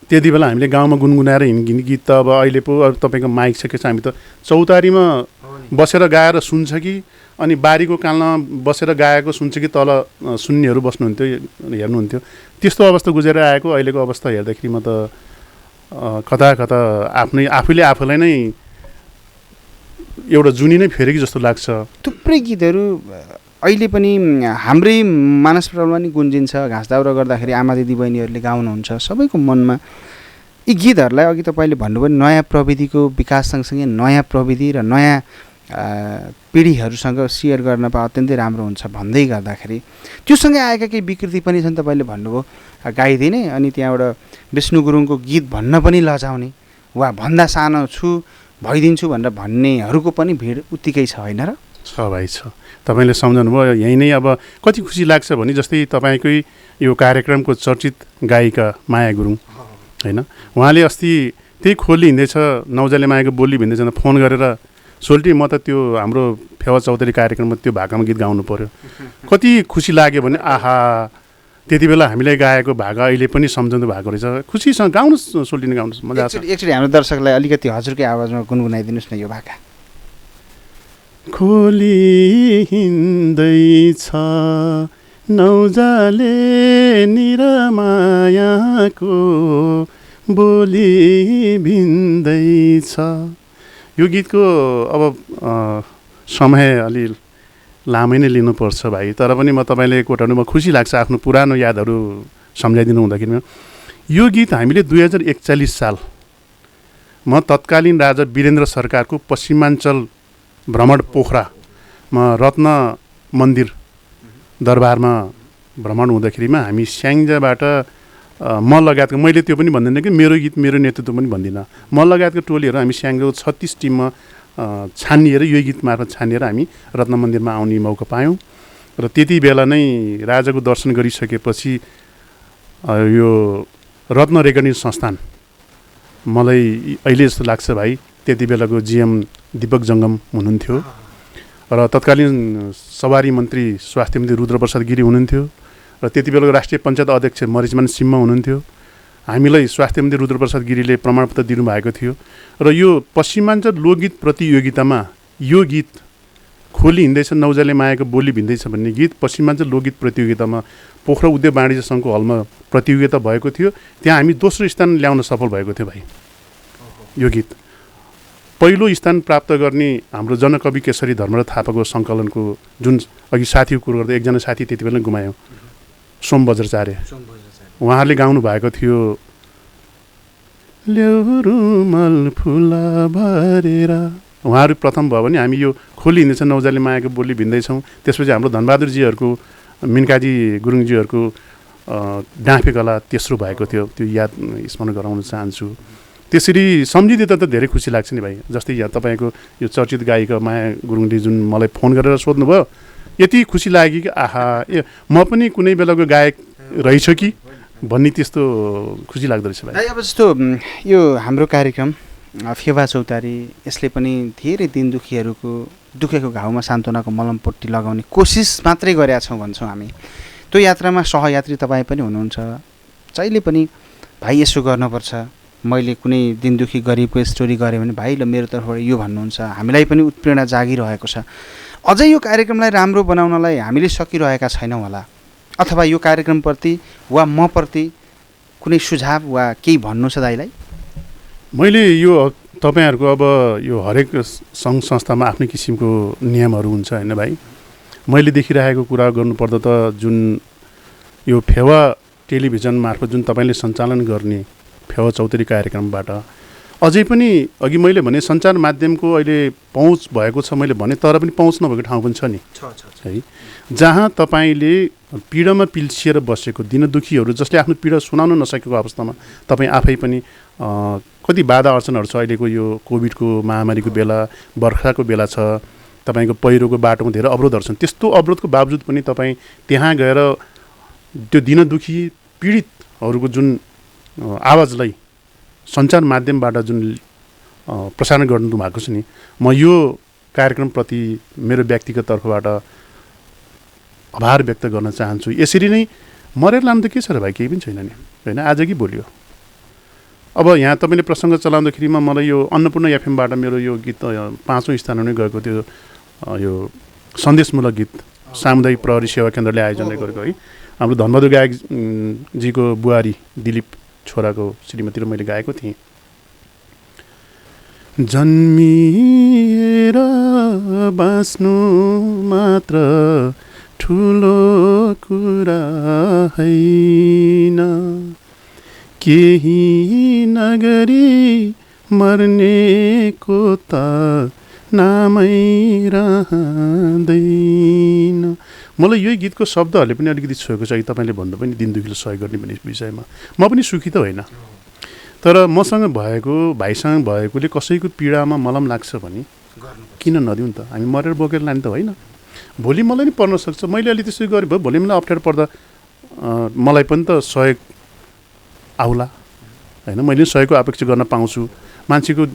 त्यति बेला हामीले गाउँमा गुनगुनाएर हिँड्ने गीत त अब अहिले पो अब तपाईँको माइक छ के छ, हामी त चौतारीमा बसेर गाएर सुन्छ कि अनि बारीको कालमा बसेर गाएको सुन्छ कि तल सुन्नेहरू बस्नुहुन्थ्यो हेर्नुहुन्थ्यो। त्यस्तो अवस्था गुजेर आएको अहिलेको अवस्था हेर्दाखेरि म त कता कता आफैले आफूलाई नै एउटा जुनी नै फेरेकी जस्तो लाग्छ। थुप्रै गीतहरू अहिले पनि हाम्रै मानस प्रबलमा नि गुन्जिन्छ। घाँस दाउरा गर्दाखेरि आमा दिदी बहिनीहरूले गाउनुहुन्छ सबैको मनमा। यी गीतहरूलाई अघि तपाईँले भन्नुभयो नयाँ प्रविधिको विकास सँगसँगै नयाँ प्रविधि र नयाँ पिँढीहरूसँग सेयर गर्न पाए अत्यन्तै राम्रो हुन्छ भन्दै गर्दाखेरि त्योसँगै आएका केही विकृति पनि छन्। तपाईँले भन्नुभयो गाइदिने अनि त्यहाँबाट विष्णु गुरुङको गीत भन्न पनि लजाउने वा भन्दा सानो छु भइदिन्छु भनेर भन्नेहरूको पनि भिड उत्तिकै छ होइन र? छ भाइ छ। तपाईँले सम्झाउनुभयो यहीँ नै। अब कति खुसी लाग्छ भने जस्तै तपाईँकै यो कार्यक्रमको चर्चित गायिका माया गुरुङ होइन, उहाँले अस्ति त्यही खोली हिँड्दैछ नौजाले मायाको बोली भिन्दैछ फोन गरेर सोल्टी म त त्यो हाम्रो फेवा चौधरी कार्यक्रममा त्यो भाकामा गीत गाउनु पर्यो। कति खुसी लाग्यो भने आहा त्यति बेला हामीले गाएको भाका अहिले पनि सम्झाउनु भएको रहेछ। खुसीसँग गाउनुहोस् सोल्टिने गाउनुहोस् मजा आउँछ। एकचोटि हाम्रो दर्शकलाई अलिकति हजुरकै आवाजमा गुनगुनाइदिनुहोस् न यो भाका। खोली हिँड्दैछ नौजाले निरमायाको बोली भिन्दैछ। यो गीतको अब समय अलि लामै नै लिनुपर्छ भाइ, तर पनि म तपाईँले कोटाउनुमा खुसी लाग्छ आफ्नो पुरानो यादहरू सम्झाइदिनु हुँदाखेरि। यो गीत हामीले 2041 साल म तत्कालीन राजा वीरेन्द्र सरकारको पश्चिमाञ्चल भ्रमण पोखरामा रत्न मन्दिर दरबारमा भ्रमण हुँदाखेरिमा हामी स्याङ्जाबाट म लगायतको, मैले त्यो पनि भन्दिनँ कि मेरो गीत मेरो नेतृत्व पनि भन्दिनँ, म लगायतको टोलीहरू हामी स्याङ्जाको 36 टिममा छानिएर यो गीत मार्फत छानिएर हामी रत्न मन्दिरमा आउने मौका पायौँ। र त्यति बेला नै राजाको दर्शन गरिसकेपछि यो रत्न रेकर्डिङ संस्थान मलाई अहिले जस्तो लाग्छ भाइ त्यति बेलाको जिएम दीपक जङ्गम हुनुहुन्थ्यो र तत्कालीन सवारी मन्त्री स्वास्थ्य मन्त्री रुद्रप्रसाद गिरी हुनुहुन्थ्यो र त्यति बेलाको राष्ट्रिय पञ्चायत अध्यक्ष मरिचमान सिम्मा हुनुहुन्थ्यो। हामीलाई स्वास्थ्य मन्त्री रुद्रप्रसाद गिरीले प्रमाणपत्र दिनुभएको थियो र यो पश्चिमाञ्चल लोकगीत प्रतियोगितामा यो गीत खोली हिँड्दैछ नौजाले मायाको बोली भिन्दैछ भन्ने गीत पश्चिमाञ्चल लोकगीत प्रतियोगितामा पोखरा उद्योग वाणिज्य सङ्घको हलमा प्रतियोगिता भएको थियो। त्यहाँ हामी दोस्रो स्थान ल्याउन सफल भएको थियो भाइ। यो गीत पहिलो स्थान प्राप्त गर्ने हाम्रो जनकवि केशरी धर्मराज थापाको सङ्कलनको जुन अघि साथीको कुरो गर्दा एकजना साथी त्यति बेला गुमायौँ, सोम बज्राचार्य, उहाँहरूले गाउनु भएको थियो ल्याउ रुमाल फुला भरेर। उहाँहरू प्रथम भयो भने हामी यो खोली हिँड्दैछ नौजाले मायाको बोली भिन्दैछौँ। त्यसपछि हाम्रो धनबहादुरजीहरूको मिनकाजी गुरुङजीहरूको डाँफे कला तेस्रो भएको थियो, त्यो याद स्मरण गराउन चाहन्छु। त्यसरी सम्झिँदै त धेरै खुसी लाग्छ नि भाइ। जस्तै यहाँ तपाईँको यो चर्चित गायिका माया गुरुङले जुन मलाई फोन गरेर सोध्नुभयो यति खुसी लाग्यो कि आहा ए म पनि कुनै बेलाको गायक रहेछ कि भन्ने त्यस्तो खुसी लाग्दो रहेछ भाइ। अब जस्तो यो हाम्रो कार्यक्रम फेवा चौतारी यसले पनि धेरै दिन दुखीहरूको दुखेको घाउमा सान्त्वनाको मलमपट्टि लगाउने कोसिस मात्रै गरेका छौँ भन्छौँ हामी। त्यो यात्रामा सहयात्री तपाईँ पनि हुनुहुन्छ। जहिले पनि भाइ यसो गर्नुपर्छ, मैले कुनै दिन दुखी गरिबको स्टोरी गरेँ भने भाइ ल मेरो तर्फबाट यो भन्नुहुन्छ, हामीलाई पनि उत्प्रेरणा जागिरहेको छ। अझै यो कार्यक्रमलाई राम्रो बनाउनलाई हामीले सकिरहेका छैनौँ होला, अथवा यो कार्यक्रमप्रति वा म प्रति कुनै सुझाव वा केही भन्नु छ दाइलाई? मैले यो तपाईँहरूको अब यो हरेक सङ्घ संस्थामा आफ्नै किसिमको नियमहरू हुन्छ होइन भाइ। मैले देखिरहेको कुरा गर्नुपर्दा त जुन यो फेवा टेलिभिजन मार्फत जुन तपाईँले सञ्चालन गर्ने फेवा चौतारी कार्यक्रमबाट अझै पनि अघि मैले भने सञ्चार माध्यमको अहिले पहुँच भएको छ मैले भने, तर पनि पहुँच नभएको ठाउँ पनि छ नि है, जहाँ तपाईँले पीडामा पिल्सिएर बसेको दिन दुखीहरू जसले आफ्नो पीडा सुनाउन नसकेको अवस्थामा तपाईँ आफै पनि कति बाधा अडचनहरू छ। अहिलेको यो कोभिडको महामारीको बेला, बर्खाको बेला छ, तपाईँको पहिरोको बाटोमा धेरै अवरोधहरू छन्। त्यस्तो अवरोधको बावजुद पनि तपाईँ त्यहाँ गएर त्यो दिन दुखी पीडितहरूको जुन आवाजलाई सञ्चार माध्यमबाट जुन प्रसारण गर्नु भएको छ नि, म यो कार्यक्रमप्रति मेरो व्यक्तिगत तर्फबाट आभार व्यक्त गर्न चाहन्छु। यसरी नै मरेर लानु त के छ र भाइ, केही पनि छैन नि होइन, आज कि भोलि हो। अब यहाँ तपाईँले प्रसङ्ग चलाउँदाखेरिमा मलाई यो अन्नपूर्ण एफएमबाट मेरो यो गीत 5औं स्थानमा नै गएको त्यो यो सन्देशमूलक गीत सामुदायिक प्रहरी सेवा केन्द्रले आयोजना गरेको है, हाम्रो धनबहादुर गायकजीको बुहारी दिलीप छोराको श्रीमती र मैले गाएको थिएँ। जन्मिएर बाँच्नु मात्र ठुलो कुरा हैन, केही नगरी मर्नेको त नामै रहँदैन। मलाई यही गीतको शब्दहरूले पनि अलिकति छोएको छ कि तपाईँले भन्दा पनि दिन दुखीले सहयोग गर्ने भन्ने विषयमा म पनि सुखी त होइन, तर मसँग भएको भाइसँग भएकोले कसैको पीडामा मलम लाग्छ भने किन नदिउँ त, हामी मरेर बोकेर लाने त होइन। भोलि मलाई नि पर्न सक्छ, मैले अलि त्यसै गरेँ भयो, भोलि मलाई अप्ठ्यारो पर्दा मलाई पनि त सहयोग आउला होइन, मैले सहयोगको अपेक्षा गर्न पाउँछु। मान्छेको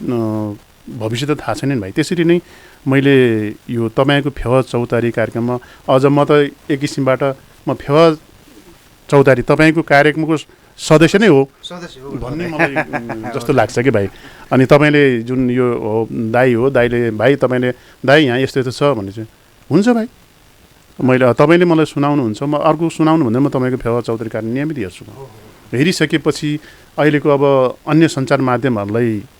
भविष्य त थाहा छैन नि भाइ। त्यसरी नै मैले यो तपाईँको फेवा चौतारी कार्यक्रममा अझ म त एक किसिमबाट म फेवा चौतारी तपाईँको कार्यक्रमको सदस्य नै हो भन्ने मलाई जस्तो लाग्छ कि भाइ। अनि तपाईँले जुन यो हो दाई हो, दाईले भाइ तपाईँले दाई यहाँ यस्तो यस्तो छ भने चाहिँ हुन्छ भाइ, मैले तपाईँले मलाई सुनाउनुहुन्छ, म अर्को सुनाउनु भन्दा म तपाईँको फेवा चौतारी कार्यक्रम नियमित हेर्छु। हेरिसकेपछि अहिलेको अब अन्य सञ्चार माध्यमहरूलाई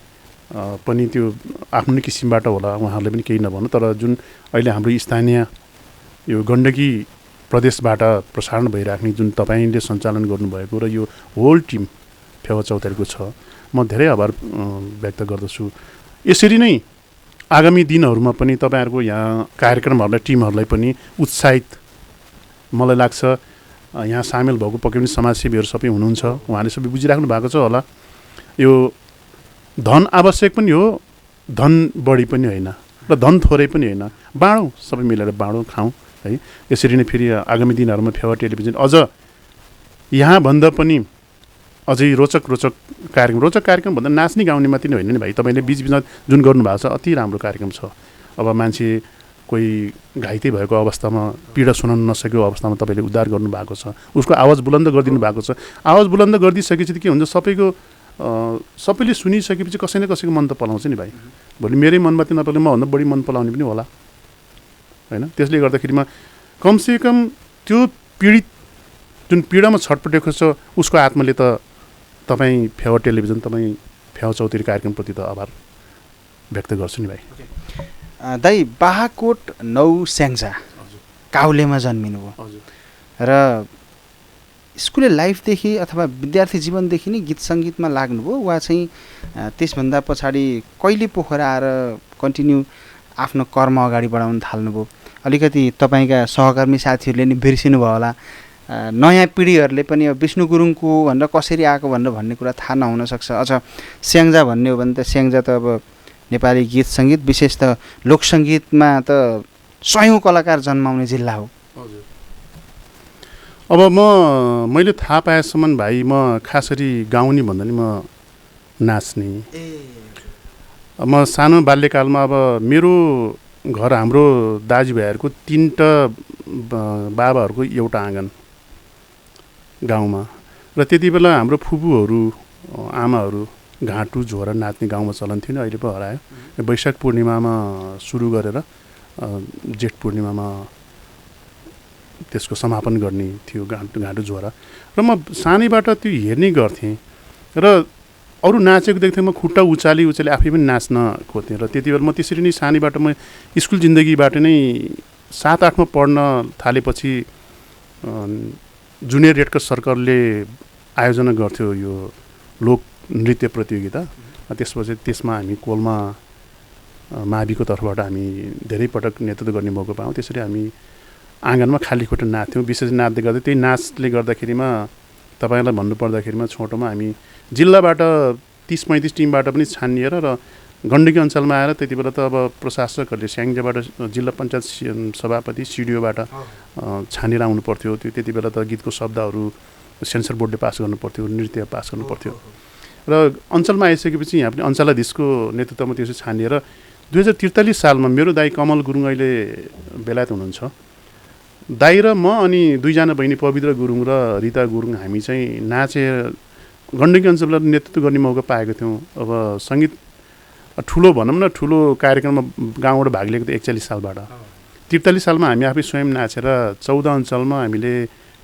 पनि त्यो आफ्नो किसिमबाट होला, उहाँहरूले पनि केही नभन्नु, तर जुन अहिले हाम्रो स्थानीय यो गण्डकी प्रदेशबाट प्रसारण भइराख्ने जुन तपाईँले सञ्चालन गर्नुभएको र यो होल टिम फेवा चौतारीको छ, म धेरै आभार व्यक्त गर्दछु। यसरी नै आगामी दिनहरूमा पनि तपाईँहरूको यहाँ कार्यक्रमहरूलाई टिमहरूलाई पनि उत्साहित मलाई लाग्छ। यहाँ सामेल भएको पक्कै पनि समाजसेवीहरू सबै हुनुहुन्छ, उहाँले सबै बुझिराख्नु भएको छ होला। यो धन आवश्यक पनि हो, धन बढी पनि होइन र धन थोरै पनि होइन, बाँडौँ, सबै मिलेर बाँडौँ, खाउँ है। यसरी नै फेरि आगामी दिनहरूमा फेवा टेलिभिजन अझ यहाँभन्दा पनि अझै रोचक कार्यक्रम भन्दा नाच्ने गाउने मात्रै नै होइन नि भाइ। तपाईँले बिचबिचमा जुन गर्नुभएको छ अति राम्रो कार्यक्रम छ। अब मान्छे कोही घाइते भएको अवस्थामा, पीडा सुनाउन नसकेको अवस्थामा तपाईँले उद्धार गर्नुभएको छ, उसको आवाज बुलन्द गरिदिनु भएको छ। आवाज बुलन्द गरिदिइसकेपछि के हुन्छ, सबैले सुनिसकेपछि कसै न कसैको मन त पलाउँछ नि भाइ। भोलि मेरै मन मात्रै नपलाउने, मभन्दा बढी मन पलाउने पनि होला होइन। त्यसले गर्दाखेरिमा कमसेकम त्यो पीडित जुन पीडामा छटपटेको छ उसको आत्माले त तपाईँ फेवा टेलिभिजन, तपाईँ फेवा चौतारी कार्यक्रमप्रति त आभार व्यक्त गर्छु नि भाइ। दाइ बाहाकोट 9 स्याङ्जा काउलेमा जन्मिनु भयो र स्कुले लाइफदेखि अथवा विद्यार्थी जीवनदेखि नै गीत सङ्गीतमा लाग्नुभयो, वा चाहिँ त्यसभन्दा पछाडि कहिले पोखरा आएर कन्टिन्यू आफ्नो कर्म अगाडि बढाउन थाल्नुभयो? अलिकति तपाईँका सहकर्मी साथीहरूले नि बिर्सिनु भयो होला, नयाँ पिँढीहरूले पनि अब विष्णु गुरुङको भनेर कसरी आएको भनेर भन्ने कुरा थाहा नहुन सक्छ। अझ स्याङ्जा भन्ने हो भने त स्याङ्जा त अब नेपाली गीत सङ्गीत विशेष त लोकसङ्गीतमा त सयौँ कलाकार जन्माउने जिल्ला हो। अब मैले थाहा पाएसम्म भाइ, म खास गरी गाउने भन्दा नि म नाच्ने। म सानो बाल्यकालमा अब मेरो घर, हाम्रो दाजुभाइहरूको 3टा बाबाहरूको एउटा आँगन गाउँमा, र त्यति बेला हाम्रो फुपूहरू आमाहरू घाँटु झोरा नाच्ने गाउँमा चलन थियो नि, अहिले पो हरायो। वैशाख पूर्णिमामा सुरु गरेर जेठ पूर्णिमामा त्यसको समापन गर्ने थियो घाँटु झोरा। र म सानैबाट त्यो हेर्ने गर्थेँ र अरू नाचेको देख्थेँ, म खुट्टा उचाली आफै पनि नाच्न खोज्थेँ। र त्यति बेला म त्यसरी नै सानैबाट म स्कुल जिन्दगीबाट नै 7-8मा पढ्न थालेपछि जुनियर रेड क्रस सर्कलले आयोजना गर्थ्यो यो लोक नृत्य प्रतियोगिता। त्यसपछि त्यसमा हामी कोलमा माविको तर्फबाट हामी धेरै पटक नेतृत्व गर्ने मौका पायौँ। त्यसरी हामी आँगनमा खाली खुट्टा नाच्थ्यौँ। विशेष नाच्दै गर्दै त्यही नाचले गर्दाखेरिमा तपाईँलाई भन्नुपर्दाखेरिमा छोटोमा हामी जिल्लाबाट 30-35 टिमबाट पनि छानिएर र गण्डकी अञ्चलमा आएर त्यति बेला त अब प्रशासकहरूले स्याङ्जाबाट जिल्ला पञ्चायत सभापति सिडिओबाट छानेर आउनु पर्थ्यो। त्यो त्यति बेला त गीतको शब्दहरू सेन्सर बोर्डले पास गर्नु पर्थ्यो, नृत्य पास गर्नु पर्थ्यो। र अञ्चलमा आइसकेपछि यहाँ पनि अञ्चलाधीशको नेतृत्वमा त्यसो छानिएर 2043 सालमा मेरो दाइ कमल गुरुङ अहिले बेलायत हुनुहुन्छ, दाइ र म अनि दुईजना बहिनी पवित्र गुरुङ र रिता गुरुङ हामी चाहिँ नाचेर गण्डकी अञ्चललाई नेतृत्व गर्ने मौका पाएको थियौँ। अब सङ्गीत ठुलो भनौँ न, ठुलो कार्यक्रममा गाउँबाट भाग लिएको थियो 41 सालबाट। 43 सालमा हामी आफै स्वयं नाचेर 14 अञ्चलमा हामीले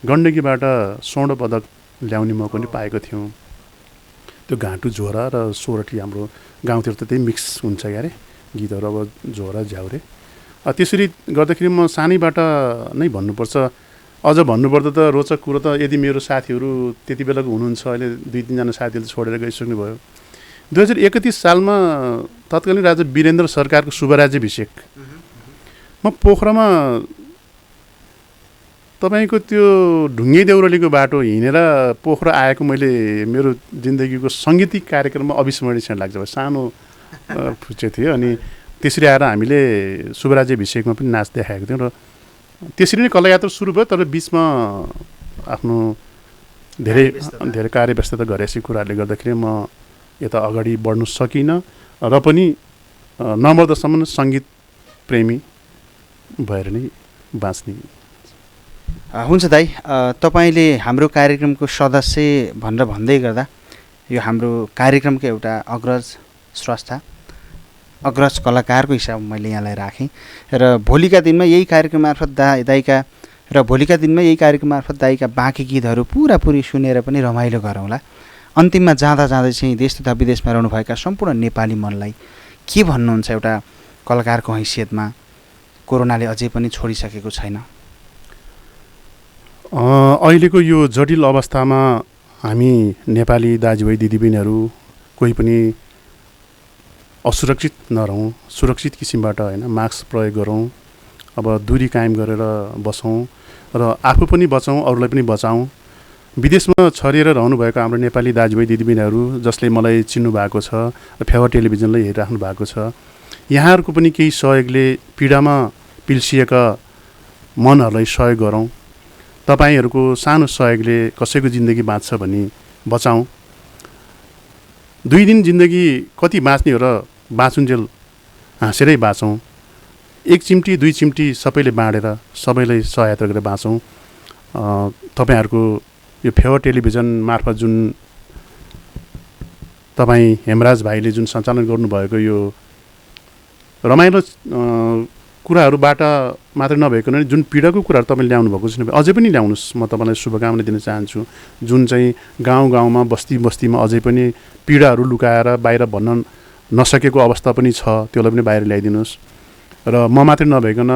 गण्डकीबाट स्वर्ण पदक ल्याउने मौका पनि पाएको थियौँ। त्यो घाँटु झोरा र सोरठी हाम्रो गाउँतिर त त्यही मिक्स हुन्छ क्या अरे गीतहरू, अब झोरा झ्याउरे। त्यसरी गर्दाखेरि म सानैबाट नै भन्नुपर्छ, अझ भन्नुपर्दा त रोचक कुरो त यदि मेरो साथीहरू त्यति बेलाको हुनुहुन्छ, अहिले 2-3 जना साथीहरूले छोडेर गइसक्नु भयो। 2031 सालमा तत्कालीन राजा वीरेन्द्र सरकारको शुभराज्याभिषेक म पोखरामा तपाईँको त्यो ढुङ्गे देउरलीको बाटो हिँडेर पोखरा आएको मैले मेरो जिन्दगीको सङ्गीतिक कार्यक्रममा अविस्मरणीय क्षण लाग्छ। सानो फुच्चे थियो अनि त्यसरी आएर हामीले शुभराज्याभिषेकमा पनि नाच देखाएको थियौँ र त्यसरी नै कलायात्रा सुरु भयो। तर बिचमा आफ्नो धेरै कार्यव्यस्तता गरेपछि कुराहरूले गर्दाखेरि म यता अगाडि बढ्नु सकिनँ र पनि नमर्दासम्म सङ्गीत प्रेमी भएर नै बाँच्ने। हुन्छ दाइ, तपाईँले हाम्रो कार्यक्रमको सदस्य भनेर भन्दै गर्दा यो हाम्रो कार्यक्रमको एउटा अग्रज स्रष्टा, अग्रज कलाकारको हिसाबमा मैले यहाँलाई राखेँ र भोलिका दिनमा यही कार्यक्रम मार्फत दाइका बाँकी गीतहरू पुरापुरी सुनेर पनि रमाइलो गरौँला। अन्तिममा जाँदा जाँदै चाहिँ देश तथा विदेशमा रहनुभएका सम्पूर्ण नेपाली मनलाई के भन्नुहुन्छ एउटा कलाकारको हैसियतमा? कोरोनाले अझै पनि छोडिसकेको छैन। अहिलेको यो जटिल अवस्थामा हामी नेपाली दाजुभाइ दिदीबहिनीहरू कोही पनि असुरक्षित नरहौँ, सुरक्षित किसिमबाट होइन मास्क प्रयोग गरौँ, अब दूरी कायम गरेर बसौँ र आफू पनि बचाउँ, अरूलाई पनि बचाउँ। विदेशमा छरिएर रहनुभएको हाम्रो नेपाली दाजुभाइ दिदीबहिनीहरू जसले मलाई चिन्नु भएको छ र फेवा टेलिभिजनलाई हेरिराख्नु भएको छ, यहाँहरूको पनि केही सहयोगले पीडामा पिल्सिएका मनहरूलाई सहयोग गरौँ। तपाईँहरूको सानो सहयोगले कसैको जिन्दगी बाँच्छ भने बचाउँ। 2 दिन जिन्दगी कति बाँच्ने हो र बाँचुन्जेल हाँसेरै बाँचौँ। 1 चिम्टी 2 चिम्टी सबैले बाँडेर सबैलाई सहायता गरेर बाँचौँ। तपाईँहरूको यो फेवा टेलिभिजन मार्फत जुन तपाईँ हेमराज भाइले जुन सञ्चालन गर्नुभएको यो रमाइलो कुराहरूबाट मात्रै नभइकन जुन पीडाको कुराहरू तपाईँले ल्याउनु भएको छ अझै पनि ल्याउनुहोस्। म तपाईँलाई शुभकामना दिन चाहन्छु। जुन चाहिँ गाउँ गाउँमा बस्ती बस्तीमा अझै पनि पीडाहरू लुकाएर बाहिर भन्न नसकेको अवस्था पनि छ, त्यसलाई पनि बाहिर ल्याइदिनुहोस्। र म मात्रै नभइकन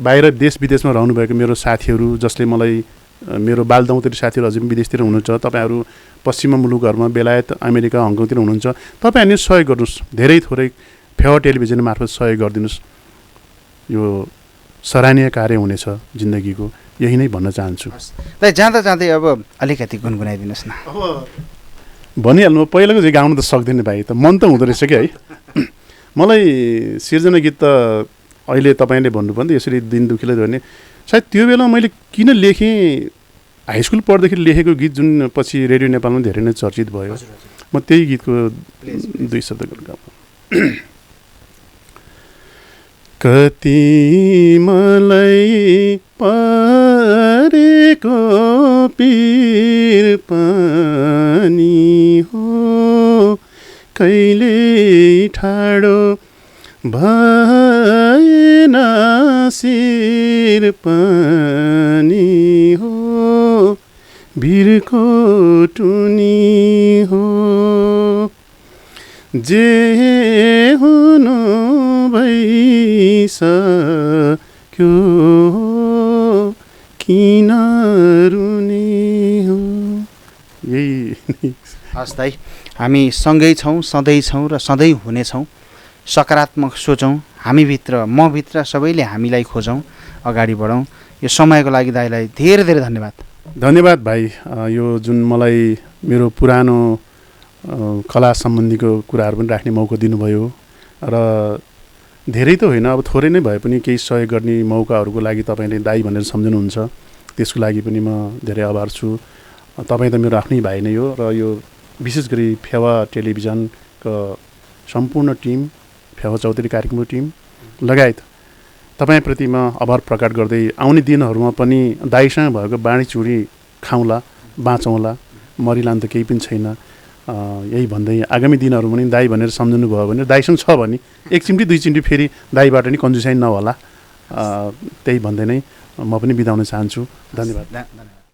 बाहिर देश विदेशमा रहनुभएको मेरो साथीहरू जसले मलाई मेरो बालदौतेरी साथीहरू अझै पनि विदेशतिर हुनुहुन्छ, तपाईँहरू पश्चिमा मुलुकहरूमा बेलायत अमेरिका हङकङतिर हुनुहुन्छ, तपाईँहरूले सहयोग गर्नुहोस्। धेरै थोरै फेवा टेलिभिजन मार्फत सहयोग गरिदिनुहोस्। यो सराहनीय कार्य हुनेछ जिन्दगीको, यही नै भन्न चाहन्छु। दाइ जाँदा जाँदै अब अलिकति गुनगुनाइदिनुहोस् न। अब भनिहाल्नु, पहिलाको चाहिँ गाउनु त सक्दैन भाइ, त मन त हुँदो रहेछ कि है। मलाई सिर्जना गीत त अहिले तपाईँले भन्नुभयो नि यसरी दिन दुखीलाई भने सायद त्यो बेला मैले किन लेखेँ, हाई स्कुल पढ्दाखेरि लेखेको गीत जुन पछि रेडियो नेपालमा धेरै नै चर्चित भयो। म त्यही गीतको 2 शब्द गाउँ। कति मलाई परेको पीर पानी हो, कहिले ठाडो भएन शिर पानी हो, भिरको टुनी हो, जे हुनु भइसक्यो किन रुने हो। यही हस् दाइ, हामी सँगै छौँ, सधैँ छौँ र सधैँ हुनेछौँ। सकारात्मक सोचौँ, हामीभित्र मभित्र सबैले हामीलाई खोजौँ, अगाडि बढौँ। यो समयको लागि दाइलाई धेरै धेरै धन्यवाद। धन्यवाद भाइ। यो जुन मलाई मेरो पुरानो कला सम्बन्धीको कुराहरू पनि राख्ने मौका दिनुभयो र धेरै त होइन, अब थोरै नै भए पनि केही सहयोग गर्ने मौकाहरूको लागि तपाईँले दाइ भनेर सम्झनुहुन्छ, त्यसको लागि पनि म धेरै आभार छु। तपाईँ त मेरो आफ्नै भाइ नै हो र यो विशेष गरी फेवा टेलिभिजनको सम्पूर्ण टिम, फेवा चौधरी कार्यक्रमको टिम लगायत तपाईँप्रति म आभार प्रकट गर्दै आउने दिनहरूमा पनि दाइसँग भएको बाँडीचुडी खाउँला, बाँचौँला, मरिलान त केही पनि छैन। यही भन्दै आगामी दिनहरू पनि दाइ भनेर सम्झनु भयो भने दाइसँग छ भने एक चिम्टी दुई चिम्टी फेरि दाइबाट नि कन्जुसाइ नहोला। त्यही भन्दै नै म पनि बिदा हुन चाहन्छु। धन्यवाद।